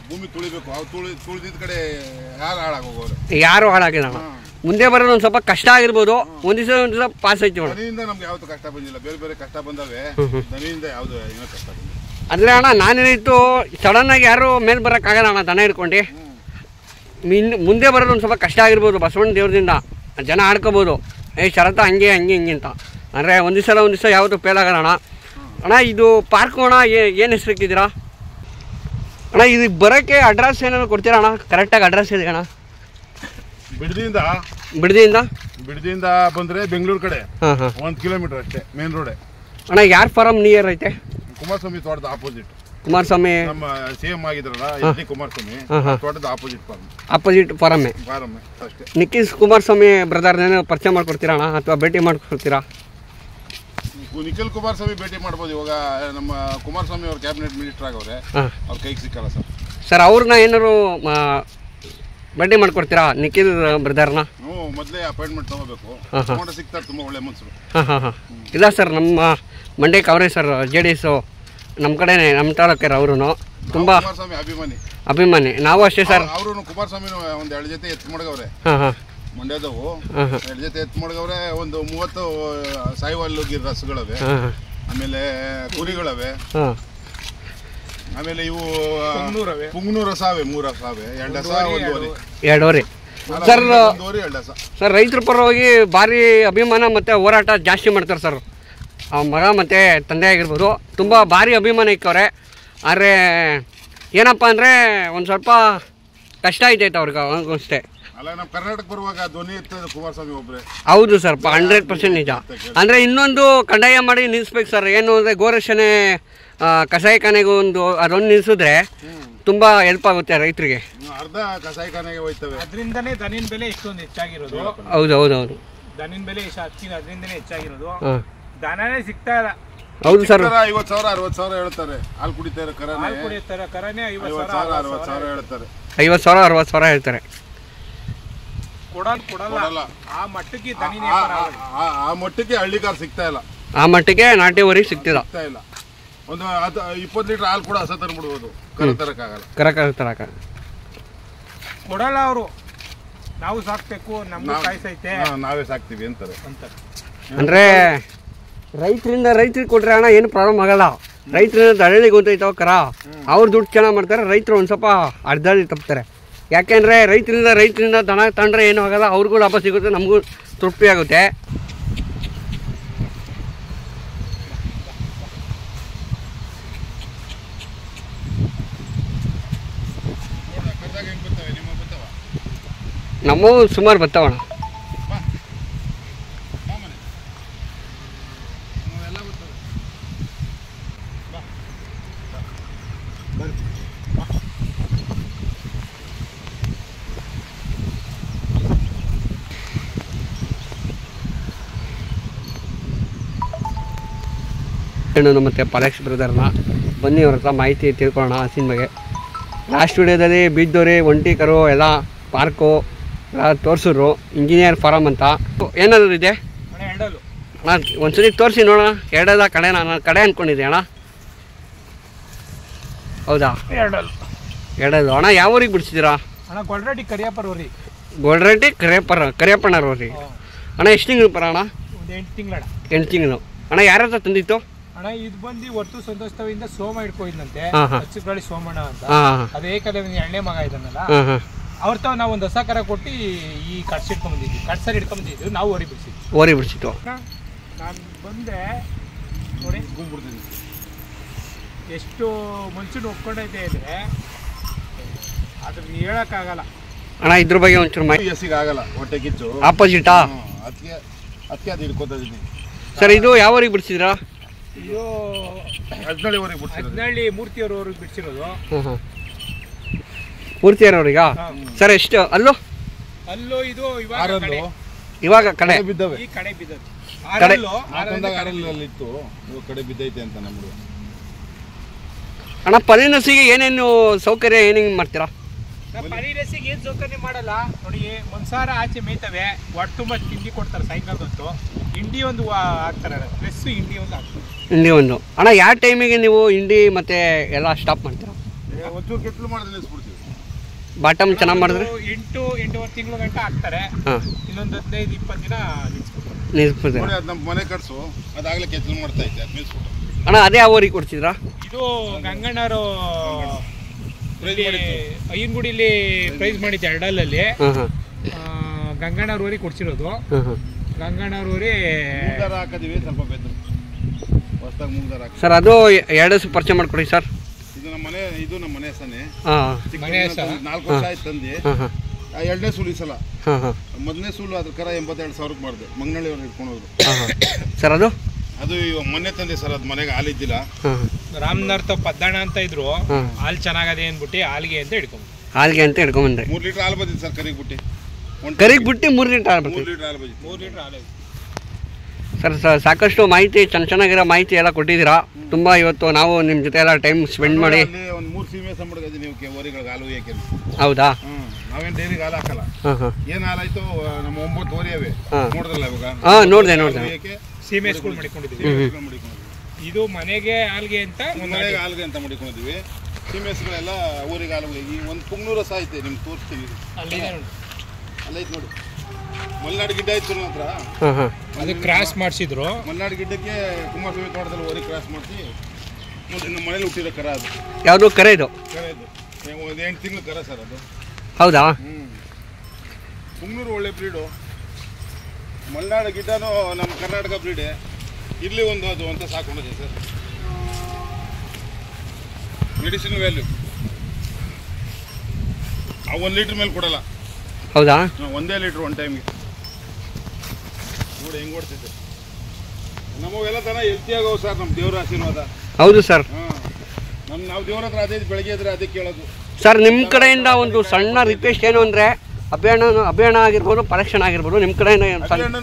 S2: ಭೂಮಿ ತುಳಿಬೇಕು. ಅವು ತುಳಿದಿದ್ದ ಕಡೆ ಯಾರು ಹಾಳಾಗೋಗೋರು?
S3: ಯಾರು ಹಾಳಾಗಿಲ್ಲ ಅಣ್ಣ. ಮುಂದೆ ಬರೋದು ಒಂದು ಸ್ವಲ್ಪ ಕಷ್ಟ ಆಗಿರ್ಬೋದು, ಒಂದು ದಿವಸ ಪಾಸ್ ಆಯ್ತು.
S2: ದನಿಯಿಂದ ನಮ್ಗೆ ಯಾವತ್ತೂ ಕಷ್ಟ ಬಂದಿಲ್ಲ. ಬೇರೆ ಬೇರೆ ಕಷ್ಟ ಬಂದವೆ, ದನಿಯಿಂದ ಯಾವುದು ಏನೋ ಕಷ್ಟ ಬಂದಿಲ್ಲ.
S3: ಅಂದರೆ ಅಣ್ಣ ನಾನೇನಿತ್ತು ಸಡನ್ನಾಗಿ ಯಾರು ಮೇಲೆ ಬರೋಕ್ಕಾಗಲ್ಲ ಅಣ್ಣ ದನ ಹಿಡ್ಕೊಂಡು. ಮುಂದೆ ಬರೋದು ಒಂದು ಸ್ವಲ್ಪ ಕಷ್ಟ ಆಗಿರ್ಬೋದು, ಬಸವಣ್ಣ ದೇವ್ರದಿಂದ ಜನ ಆಡ್ಕೋಬೋದು, ಶರತ ಹಂಗೆ ಹಂಗೆ ಹಿಂಗೆ ಅಂತ. ಅಂದರೆ ಒಂದು ದಿವಸ ಯಾವತ್ತೂ ಫೇಲ್ ಆಗಲ್ಲ ಅಣ್ಣ. ಅಣ್ಣ ಇದು ಪಾರ್ಕು ಅಣ್ಣ ಏನು ಹೆಸರು ಇಕ್ಕಿದ್ದೀರಾ ಅಣ್ಣ? ಇದು ಬರೋಕ್ಕೆ ಅಡ್ರೆಸ್ ಏನಾದ್ರು ಕೊಡ್ತೀರಾ ಅಣ್ಣ? ಕರೆಕ್ಟಾಗಿ ಅಡ್ರೆಸ್ ಇದೆ ಅಣ್ಣ.
S2: ಬಿಡದಿಯಿಂದ ಬಂದರೆ ಬೆಂಗಳೂರು ಕಡೆ 1 ಕಿಲೋಮೀಟರ್ ಅಷ್ಟೇ, ಮೇನ್ ರೋಡೆ.
S3: ಅಣ್ಣ ಯಾರು ಫಾರಮ್ ನಿಯರ್ ಐತೆ?
S2: ಕುಮಾರಸ್ವಾಮಿ ತೋಟದ ಆಪೋಸಿಟ್.
S3: ಕುಮಾರಸ್ವಾಮಿ
S2: ನಮ್ಮ CM ಆಗಿದ್ರಲ್ಲ ಕುಮಾರಸ್ವಾಮಿ ತೋಟದ
S3: ಆಪೋಸಿಟ್ ಫಾರಮ್ಮೆ
S2: ಅಷ್ಟೇ.
S3: ನಿಖಿಲ್ ಕುಮಾರಸ್ವಾಮಿ ಬ್ರದರ್ನೇನು ಪರಿಚಯ ಮಾಡ್ಕೊಡ್ತೀರಾ ಅಣ್ಣ, ಅಥವಾ ಭೇಟಿ ಮಾಡ್ಕೊಡ್ತೀರಾ?
S2: ನಿಖಿಲ್ ಕುಮಾರಸ್ವಾಮಿ ಭೇಟಿ ಮಾಡ್ಬೋದು. ಇವಾಗ ನಮ್ಮ ಕುಮಾರಸ್ವಾಮಿ ಅವ್ರ ಕ್ಯಾಬಿನೆಟ್ ಮಿನಿಸ್ಟರ್ ಆಗವ್ರೆ, ಅವ್ರ ಕೈಗೆ ಸಿಕ್ಕಲ್ಲ
S3: ಸರ್. ಅವ್ರನ್ನ ಏನಾದ್ರು ಭೇಟಿ ಮಾಡ್ಕೊಡ್ತೀರಾ ನಿಖಿಲ್ ಬ್ರದರ್ನ?
S2: ಮೊದಲೇ ಅಪಾಯಿಂಟ್ಮೆಂಟ್ ತಗೋಬೇಕು. ಸಿಗ್ತಾರೆ, ತುಂಬ ಒಳ್ಳೆ ಮನುಷ್ಯರು.
S3: ಇಲ್ಲ ಸರ್, ನಮ್ಮ ಮಂಡ್ಯಕ್ಕೆ ಅವರೇ ಸರ್, JDS ನಮ್ಮ ಕಡೆನೇ, ನಮ್ಮ ತಾಲೂಕರ ಅವರು ತುಂಬ ಅಭಿಮಾನಿ. ನಾವು ಅಷ್ಟೇ ಸರ್.
S2: ಅವರು ಕುಮಾರಸ್ವಾಮಿ ಒಂದು 2 ಜೊತೆ ಎತ್ತು ಮಡಗವ್ರೆ ಮಂಡ್ಯದವು. 2 ಜೊತೆ ಎತ್ತು ಮಡಗವ್ರೆ. ಒಂದು 30 ಸಾಯಿವಾಲ್ ರಸಗಳವೆ, ಆಮೇಲೆ ಕುರಿಗಳವೆ, ಆಮೇಲೆ ಇವು ಪುಂಗ್ನೂರ ಸಾವೆ 3 ಸಾವೆ, 2
S3: 2 ವರೆ ಸರ್
S2: ಒಂದೂವರೆ 2 ಹಸ.
S3: ಸರ್ ರೈತರ ಪರವಾಗಿ ಭಾರಿ ಅಭಿಮಾನ ಮತ್ತು ಹೋರಾಟ ಜಾಸ್ತಿ ಮಾಡ್ತಾರೆ ಸರ್. ಆ ಮಗ ಮತ್ತು ತಂದೆ ಆಗಿರ್ಬೋದು ತುಂಬ ಭಾರಿ ಅಭಿಮಾನ ಇಕ್ಕವ್ರೆ. ಆದರೆ ಏನಪ್ಪ ಅಂದರೆ ಒಂದು ಸ್ವಲ್ಪ ಕಷ್ಟ ಆಯ್ತೈತೆ ಅವ್ರಿಗೆ ಅಷ್ಟೇ.
S2: ಅಲ್ಲ ನಮ್ಮ ಕರ್ನಾಟಕ ಬರುವಾಗ ಧ್ವನಿ ಇರ್ತದೆ ಕುಮಾರಸ್ವಾಮಿ ಒಬ್ಬರೇ.
S3: ಹೌದು ಸರ್ 100% ನಿಜ. ಅಂದರೆ ಇನ್ನೊಂದು ಕಡ್ಡಾಯ ಮಾಡಿ ನಿಲ್ಲಿಸ್ಬೇಕು ಸರ್. ಏನು ಅಂದರೆ ಗೋರಕ್ಷಣೆ ಕಸಾಯಿಖಾನೆಗೂ ಅದೊಂದು ನಿಲ್ಲಿಸಿದ್ರೆ ತುಂಬ ಹೆಲ್ಪ್ ಆಗುತ್ತೆ ರೈತರಿಗೆ.
S2: ಅರ್ಧ ಕಸಾಯಿಖಾನೆಗೆ ಹೋಯ್ತವೆ.
S1: ಅದರಿಂದನೇ ದನಿನ ಬೆಲೆ ಇಷ್ಟೊಂದು ಹೆಚ್ಚಾಗಿರೋದು.
S3: ಹೌದು ಹೌದು ಹೌದು.
S1: ದನಿನ ಬೆಲೆ ಅದರಿಂದನೇ ಹೆಚ್ಚಾಗಿರೋದು. ದನನೇ ಸಿಗ್ತಾ ಇಲ್ಲ.
S3: ಹೌದು ಸರ್.
S2: 50,000 60,000 ಹೇಳ್ತಾರೆ. ಹಾಲು ಕುಡಿತಾರೆ ಕರನೇ 50,000 60,000 ಹೇಳ್ತಾರೆ.
S3: 50,000 60,000 ಹೇಳ್ತಾರೆ.
S1: ಕೊಡಲ್ಲ. ಆ ಮಟ್ಟಕ್ಕೆ ದನಿನೇ
S2: ಆ ಮಟ್ಟಕ್ಕೆ ಹಳ್ಳಿಗಾರ ಸಿಗ್ತಾ ಇಲ್ಲ.
S3: ಆ ಮಟ್ಟಿಗೆ ನಾಟಿ ಊರಿಗೆ ಸಿಗ್ತಿಲ್ಲ.
S2: ಒಂದು 20 ಲೀಟರ್ ಹಾಲು ಕೂಡ ಹಸ ತಂದ್ಬಿಡ್ಬೋದು. ಕರ ತರಕ್ಕಾಗಲ್ಲ.
S3: ತರಕ
S1: ಕೊಡಲ್ಲ ಅವರು. ನಾವು ಸಾಕ್ಬೇಕು, ನಮ್ಗೆ ಕಾಯಿಸೈತೆ,
S2: ನಾವೇ ಸಾಕ್ತೀವಿ ಅಂತಾರೆ.
S3: ಅಂದರೆ ರೈತರಿಗೆ ಕೊಟ್ರೆ ಹಣ ಏನು ಪ್ರಾಬ್ಲಮ್ ಆಗಲ್ಲ. ರೈತರಿಂದ ಹಳ್ಳಿಗೆ ಗೊತ್ತೈತಾವ ಕರ ಅವ್ರು ದುಡ್ಡು ಚೆನ್ನಾಗಿ ಮಾಡ್ತಾರೆ. ರೈತರು ಒಂದು ಸ್ವಲ್ಪ ಅರ್ಧದಲ್ಲಿ ತಪ್ತಾರೆ. ಯಾಕೆಂದರೆ ರೈತರಿಂದ ದನ ತಗೊಂಡ್ರೆ ಏನೂ ಆಗಲ್ಲ. ಅವ್ರಿಗೂ ಲಾಭ ಸಿಗುತ್ತೆ, ನಮಗೂ ತೃಪ್ತಿ ಆಗುತ್ತೆ. ನಮ್ಮವು ಸುಮಾರು ಬರ್ತಾವಣ. ಮತ್ತು ಪಾಲೆಕ್ಸ್ ಬ್ರದರ್ನ ಬನ್ನಿ ಅವ್ರ ಹತ್ರ ಮಾಹಿತಿ ತಿಳ್ಕೊಳ್ಳೋಣ ಹಸಿನ ಬಗ್ಗೆ. ಲಾಸ್ಟ್ ವಿಡಿಯೋದಲ್ಲಿ ಬೀದ್ದೋರಿ ಒಂಟಿ ಕರು ಎಲ್ಲ ಪಾರ್ಕು ತೋರಿಸಿದ್ರು. ಇಂಜಿನಿಯರ್ ಫಾರಮ್ ಅಂತ ಏನಾದರೂ ಇದೆ ಅಣ್ಣ? ಒಂದ್ಸರಿ ತೋರಿಸಿ ನೋಡೋಣ. ಎರಡಲ್ಲ ಕಡೆ ನಾನು ಕಡೆ ಅಂದ್ಕೊಂಡಿದ್ದೆ ಅಣ್ಣ. ಹೌದಾ? ಎರಡಲ್ಲ ಅಣ್ಣ. ಯಾವ ಊರಿಗೆ ಬಿಡಿಸಿದ್ದೀರಾ
S1: ಅಣ್ಣ? ಗೊಲ್ರಟ್ಟಿ ಕರಿಯಪ್ಪರವ್ರಿ.
S3: ಗೊಲ್ರಟ್ಟಿ ಕರಿಯಪ್ಪಣ್ಣರವ್ರಿ. ಅಣ್ಣ ಎಷ್ಟು ತಿಂಗಳು ಪರ ಅಣ್ಣ?
S1: 8 ತಿಂಗಳು.
S3: 8 ತಿಂಗಳು. ಅಣ್ಣ ಯಾರ ಹತ್ರ ತಂದಿತ್ತು
S1: ಅಣ್ಣ? ಇದು ಬಂದು ಒಟ್ಟು ಸಂತೋಷದಿಂದ ಸೋಮ ಇಟ್ಕೊಂಡಿದ್ದಂತೆ. ಹಚ್ಚುಗಳಿ ಸೋಮಣ್ಣ ಅಂತ. ಅದು ಏಕದೇವ 2ನೇ ಮಗ ಇದ್ದಾನಲ್ಲ, ಅವ್ರ ತಾವ್ ನಾವು ಒಂದು ಹೊಸ ಕರ ಕೊಟ್ಟು ಈ ಕಟ್ಸಿ ಇಟ್ಕೊಂಡ್ಬಂದಿದ್ವಿ. ಕಟ್ಸರಿ ಇಟ್ಕೊಂಡ್ಬಂದಿದ್ವಿ. ನಾವು ಓರಿ ಬಿಡಿಸಿತ್ತು. ನಾನು ಬಂದೆ ನೋಡಿ, ಗುಂಬಿಡ್ತೀನಿ ಎಷ್ಟು ಮುಂಚೆ ಒಪ್ಕೊಂಡೈತೆ ಅಂದರೆ ಅದ್ರ ಹೇಳಕ್ಕಾಗಲ್ಲ
S3: ಅಣ್ಣ. ಇದ್ರ ಬಗ್ಗೆ ಒಂಚೂರು ಮಾಹಿತಿ
S2: ಆಗಲ್ಲ. ಹೊಟ್ಟೆ ಕಿಚ್ಚು
S3: ಆಪೋಸಿಟಾ?
S2: ಅದಕ್ಕೆ ಅದು ಹಿಡ್ಕೊತಿದ್ದೀನಿ
S3: ಸರ್. ಇದು ಯಾವ ಊರಿಗೆ ಬಿಡಿಸಿದ್ರಾ?
S1: ಇದು ಹದಿನಳ್ಳಿ ಮೂರ್ತಿಯವ್ರವ್ರಿಗೆ ಬಿಡಿಸಿರೋದು.
S3: ಮೂರ್ತಿಯವ್ರವ್ರಿಗ ಸರ್? ಎಷ್ಟು ಅಲ್ಲೂ
S1: ಇದು
S3: ಇವಾಗ ಕಡೆ
S2: ಬಿದ್ದವೆ.
S1: ಈ ಕಡೆ ಬಿದ್ದದ್ದು
S2: ಇತ್ತು, ಕಡೆ ಬಿದ್ದೈತೆ ಅಂತ ನಮ್ಗೆ.
S3: ಅಣ್ಣ ಪರಿನಸಿಗೆ ಏನೇನು ಸೌಕರ್ಯ ಏನೇನು ಮಾಡ್ತೀರಾ?
S1: ಪರಿರಸಿಗೆ ಏನು ಸೌಕರ್ಯ ಮಾಡಲ್ಲ ನೋಡಿ. ಒಂದ್ಸಾರ ಆಚೆ ಮೇಯ್ತವೆ. ಒಟ್ಟು ತುಂಬ ತಿಂಡಿ ಕೊಡ್ತಾರೆ ಸಾಯಂಕಾಲದೊತ್ತು. ಹಿಂಡಿ ಒಂದು ಹಾಕ್ತಾರೆ, ಪ್ಲಸ್ ಹಿಂಡಿ ಒಂದು ಹಾಕ್ತಾರೆ.
S3: ಹಿಂಡಿ ಒಂದು. ಅಣ್ಣ ಯಾವ ಟೈಮಿಗೆ ನೀವು ಹಿಂಡಿ ಮತ್ತೆ ಎಲ್ಲ ಸ್ಟಾಪ್ ಮಾಡ್ತೀರಾ?
S2: ಒಂಚೂರು ಕೆಟ್ಲು ಮಾಡಿದ್ರೆ ನಿಲ್ಲಿಸ್ಬಿಡ್ತೀವಿ.
S3: ಬಾಟಮ್ ಚೆನ್ನಾಗಿ ಮಾಡಿದ್ರೆ
S1: 8-8.5 ತಿಂಗಳು ಗಂಟ ಹಾಕ್ತಾರೆ. ಇನ್ನೊಂದು 15-20 ದಿನ
S3: ನಿಲ್ಲಿಸ್ಬಿಡ್ತಾರೆ.
S2: ಅದು ನಮ್ಮ ಮನೆ ಕಟ್ಸು, ಅದಾಗಲೇ ಕೆಟ್ಲು ಮಾಡ್ತಾ ಇದ್ದೆ, ಅದು ನಿಲ್ಲಿಸ್ಬಿಟ್ಟು.
S3: ಅಣ್ಣ ಅದೇ ಯಾವ ಊರಿಗೆ ಕೊಡ್ತಿದ್ರಾ?
S1: ಇದು ಗಂಗಣ್ಣರು ಅಯ್ಯನಗುಡಿಲಿ ಪ್ರೈಸ್ ಮಾಡಿದ್ದೆ ಎರಡಲ್ಲಲ್ಲಿ. ಗಂಗಣ್ಣವ್ರ ಊರಿಗೆ ಕೊಡ್ಸಿರೋದು. ಗಂಗಣ್ಣವ್ರ
S2: ಹಾಕಿದೀವಿ ಸ್ವಲ್ಪ ಬೆದ್ದು ಹೊಸದಾಗಿ ಮೂಗ್ದಾರ.
S3: ಸರ್ ಅದು 2 ಪರಿಚಯ ಮಾಡ್ಕೊಡಿ ಸರ್.
S2: ಇದು ನಮ್ಮ ಮನೆ ಹೆಸನೇ. 4 ವರ್ಷ ಆಯ್ತು ತಂದೆ. 2ನೇ ಸೂಲು ಈ ಸಲ. 1ನೇ ಸೂಲು ಅದ್ರ ಕರ 82,000ಕ್ಕೆ ಮಾಡಿದೆ. ಮಂಗನಳ್ಳಿಯವ್ರು ಇಟ್ಕೊಂಡು ಹೋದ್ರು
S3: ಸರ್.
S2: ಅದು ಮೊನ್ನೆ ತಂದೆ ಸರ್. ಅದು ಮನೆಗೆ ಹಾಲಿದ್ದಿಲ್ಲ.
S1: ರಾಮನರ್ಥ ಪದ್ದಣ್ಣ ಅಂತ ಇದ್ರು. ಹಾಲು ಚೆನ್ನಾಗದೆ ಅಂದ್ಬಿಟ್ಟು ಹಾಲಿಗೆ ಅಂತ
S3: ಹಿಡ್ಕೊಂಬಂದ್ರೆ
S2: 3 ಲೀಟರ್ ಹಾಲು ಬಂದಿತ್ತು ಸರ್. ಕರಿಗೆ ಬಿಟ್ಟು
S3: 3 ಲೀಟರ್ ಹಾಲು
S2: ಬಂದಿತ್ತು. 3 ಲೀಟರ್ ಹಾಲು
S3: ಸರ್. ಸಾಕಷ್ಟು ಮಾಹಿತಿ ಚೆನ್ನಾಗಿರೋ ಮಾಹಿತಿ ಎಲ್ಲ ಕೊಟ್ಟಿದ್ದೀರಾ. ತುಂಬ ಇವತ್ತು ನಾವು ನಿಮ್ಮ ಜೊತೆ ಎಲ್ಲ ಟೈಮ್ ಸ್ಪೆಂಡ್ ಮಾಡಿ.
S2: ಒಂದು 3 ಸೀಮೆ ಸಂಬಳಕ್ಕೆ ನೀವು ಓರಿಗಳಿಗೆ ಹಾಲು ಯಾಕೆ?
S3: ಹೌದಾ?
S2: ನಾವೇನು ಡೈರಿಗೆ ಹಾಲು ಹಾಕಲ್ಲ. ಏನು ಹಾಲಾಯ್ತು ನಮ್ಮ 9 ಓರಿ ಅವೆ ನೋಡಿದ್ರಲ್ಲ ಇವಾಗ?
S3: ನೋಡಿದೆ.
S1: ಸೀಮೆ ಸ್ಕೂಲ್ ಮಾಡಿಕೊಂಡಿದ್ದೀವಿ. ಇದು ಮನೆಗೆ ಹಾಲ್ಗೆ ಅಂತ
S2: ಮಾಡಿಕೊಂಡಿದ್ದೀವಿ. ಸೀಮೆಸ್ಗಳೆಲ್ಲ ಊರಿಗೆ ಹಾಲು. ಈ ಒಂದು ಪುಂಗ್ನೂರು ರಸ ಐತೆ, ನಿಮ್ಗೆ ತೋರಿಸ್ತೀವಿ. ಅಲ್ಲೈತೆ ನೋಡಿ. ಮಲೆನಾಡು ಗಿಡ್ಡ ಇತ್ತು ನನ್ನ ಹತ್ರ.
S1: ಅದು ಕ್ರಾಸ್ ಮಾಡಿಸಿದ್ರು.
S2: ಮಲೆನಾಡು ಗಿಡ್ಡಕ್ಕೆ ಕುಮಾರಸ್ವಾಮಿ ತೋಟದಲ್ಲಿ ಓರಿ ಕ್ರಾಸ್ ಮಾಡಿಸಿ ನೋಡಿ. ನಮ್ಮ ಮನೇಲಿ ಹುಟ್ಟಿರೋ ಕರ ಅದು.
S3: ಯಾವುದು ಕರೆ? ಇದು
S2: ಕರೆ. ಇದು 8 ತಿಂಗಳು ಕರ ಸರ್ ಅದು.
S3: ಹೌದಾ?
S2: ಪುಂಗ್ನೂರು ಒಳ್ಳೆ ಬ್ರೀಡು. ಮಲೆನಾಡು ಗಿಡ್ಡನೂ ನಮ್ಮ ಕರ್ನಾಟಕ ಬ್ರೀಡೆ. ಇಲ್ಲಿ ಒಂದು ಅದು ಅಂತ ಸಾಕೊಂಡಿದೆ ಸರ್. ಮೆಡಿಸಿನ್ ವ್ಯಾಲ್ಯೂ 1 ಲೀಟ್ರ್ ಮೇಲೆ ಕೊಡಲ್ಲ.
S3: ಹೌದಾ?
S2: 1 ಲೀಟ್ರ್ 1 ಟೈಮ್ಗೆ. ನೋಡಿ ಹೆಂಗೆ ಓಡ್ತಿದ್ದೆ. ನಮಗೆಲ್ಲ ತನ ಹೆಲ್ತಿಯಾಗವು ಸರ್, ನಮ್ಮ ದೇವರ ಆಶೀರ್ವಾದ.
S3: ಹೌದು ಸರ್.
S2: ನಾವು ದೇವ್ರ ಹತ್ರ ಅದೇ ಬೆಳಗ್ಗೆ ಇದ್ರೆ ಅದೇ ಕೇಳೋದು
S3: ಸರ್. ನಿಮ್ಮ ಕಡೆಯಿಂದ ಒಂದು ಸಣ್ಣ ರಿಕ್ವೆಸ್ಟ್ ಏನು ಅಂದರೆ ಅಭಿಯಾನ ಆಗಿರ್ಬೋದು, ಪರೀಕ್ಷಣ ಆಗಿರ್ಬೋದು, ನಿಮ್ಮ ಕಡೆಯಿಂದ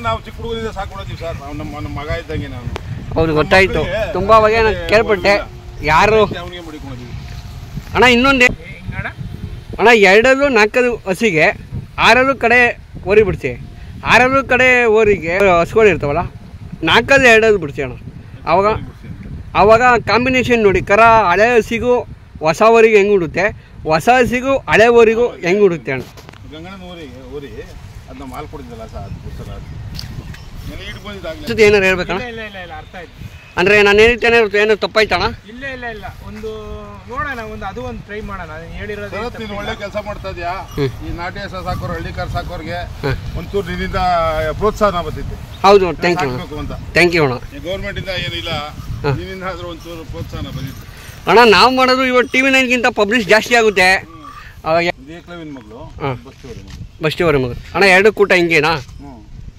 S2: ನಾವು ಚಿಕ್ಕ ಹುಡುಗರಿಂದ ಸಾಕೊಂಡಿದ್ದೀವಿ ಸರ್. ನಮ್ಮ ಮಗ ಇದ್ದಂಗೆ ನಾನು.
S3: ಹೌದು, ಗೊತ್ತಾಯಿತು. ತುಂಬ ಬಗ್ಗೆ ನಾನು ಕೇಳ್ಪಟ್ಟೆ. ಯಾರು
S2: ಅವನಿಗೆ ಮಡಿಕೊಂಡಿದ್ದೀವಿ
S3: ಅಣ್ಣ. ಇನ್ನೊಂದೇ ಅಣ್ಣ, 2 4 ಹಸಿಗೆ 6 ಕಡೆ ಓರಿ ಬಿಡ್ತೀವಿ. 6 ಕಡೆ ಓರಿಗೆ ಹಸುಗಳು ಇರ್ತಾವಲ್ಲ, 4 2 ಬಿಡ್ತೀವಿ ಅಣ್ಣ. ಆವಾಗ ಕಾಂಬಿನೇಷನ್ ನೋಡಿ, ಕರ ಹಳೆ ಹಸಿಗೂ ಹೊಸ ಓರಿಗೆ ಹೆಂಗೆ ಉಡುತ್ತೆ, ಹೊಸ ಹಸಿಗೂ ಹಳೆ ಓರಿಗೂ ಹೆಂಗೆ ಉಡುತ್ತೆ ಅಣ್ಣ.
S2: ಗಂಗಣ್ಣನ ಓರಿ ಅದನ್ನ ಮಾಲ್ ಕೊಡಿದ್ದಲ್ಲ ಸರ್, ಅದಕ್ಕೋಸ್ಕರ
S3: ಏನಾರು ಹೇಳ್ಬೇಕಣ್ಣ?
S1: ಅರ್ಥ ಆಯ್ತು.
S3: ಅಂದರೆ ನಾನು ಹೇಳಿದ್ದೇನೆ ಏನು ತಪ್ಪಾಯ್ತಣ್ಣ?
S1: ಇಲ್ಲ ಒಂದು ನೋಡೋಣ, ಅದು ಒಂದು ಟ್ರೈ ಮಾಡೋಣ. ಹೇಳಿರೋದು
S2: ನೀನು ಒಳ್ಳೆ ಕೆಲಸ ಮಾಡ್ತಾ ಇದೆಯಾ. ಈ ನಾಟಿ ಹಸ ಸಾಕೋರು, ಹಳ್ಳಿಕಾರ್ ಸಾಕೋರಿಗೆ ಒಂಚೂರು ನಿನ್ನಿಂದ ಪ್ರೋತ್ಸಾಹ ಬರ್ತಿತ್ತು.
S3: ಹೌದು, ಥ್ಯಾಂಕ್ ಯು
S2: ಅಂತ.
S3: ಥ್ಯಾಂಕ್ ಯು ಅಣ್ಣ.
S2: ಗೌರ್ಮೆಂಟ್ ಇಂದ ಏನಿಲ್ಲ, ನಿನ್ನಿಂದ ಆದ್ರೂ ಒಂಚೂರು ಪ್ರೋತ್ಸಾಹ ಬಂದಿತ್ತು
S3: ಅಣ್ಣ. ನಾವು ಮಾಡೋದು ಇವಾಗ TV 9ಗಿಂತ ಪಬ್ಲಿಷ್ ಜಾಸ್ತಿ ಆಗುತ್ತೆ.
S2: ಏಕಲವ್ಯನ ಮಗಳು,
S3: ಬಸ್ಟಿಯವರ ಮಗಳು ಅಣ್ಣ. 2 ಕೂಟ ಹಿಂಗೇನಾ?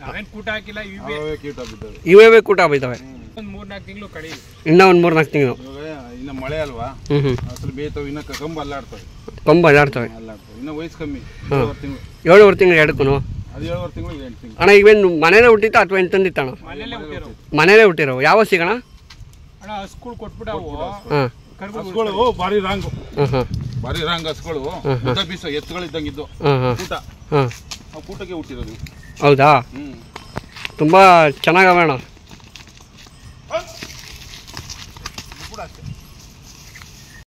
S1: ನಾವೇನು ಕೂಟ ಹಾಕಿಲ್ಲ,
S3: ಇವೇ ಕೂಟ ಬಿದ್ದಾವೆ.
S1: ಒಂದು 3-4 ತಿಂಗಳು ಕಡಿ,
S3: ಇನ್ನೂ ಒಂದು 3-4 ತಿಂಗಳು.
S2: ಇನ್ನು ಮಳೆ ಅಲ್ವಾ, ಅಸಲು ಬೇಯ್ತವೆ. ಇನ್ನು ಕಂಬ ಅಲ್ಲಾಡ್ತವೆ, ಇನ್ನು ವಯಸ್ಸು ಕಮ್ಮಿ.
S3: 7 ತಿಂಗಳು 2ಕ್ಕೂ.
S2: ಅದು 7 ತಿಂಗಳು 8 ತಿಂಗಳು.
S3: ಅಣ್ಣ ಇವೇನು ಮನೇಲೆ ಹುಟ್ಟಿತ್ತ ಅಥವಾ ಏನು ತಂದಿತ್ತಣ್ಣ? ಮನೇಲೆ ಹುಟ್ಟಿರೋ. ಯಾವ ಸಿಗೋಣ
S1: ಅಣ್ಣ? ಹಸ್ಗಳು ಕೊಟ್ಬಿಟ್ಟು
S2: ಹಸ್ಗಳು ಭಾರಿ ರಾಂಗು, ಭಾರಿ ರಾಂಗ್ ಹಸ್ಗಳು. ಬೀಸ ಎತ್ತುಗಳಿದ್ದಂಗಿದ್ದು ಕೂಟ, ಕೂಟಕ್ಕೆ ಹುಟ್ಟಿರೋದು.
S3: ಹೌದಾ? ತುಂಬ ಚೆನ್ನಾಗವೆ ಅಣ್ಣ.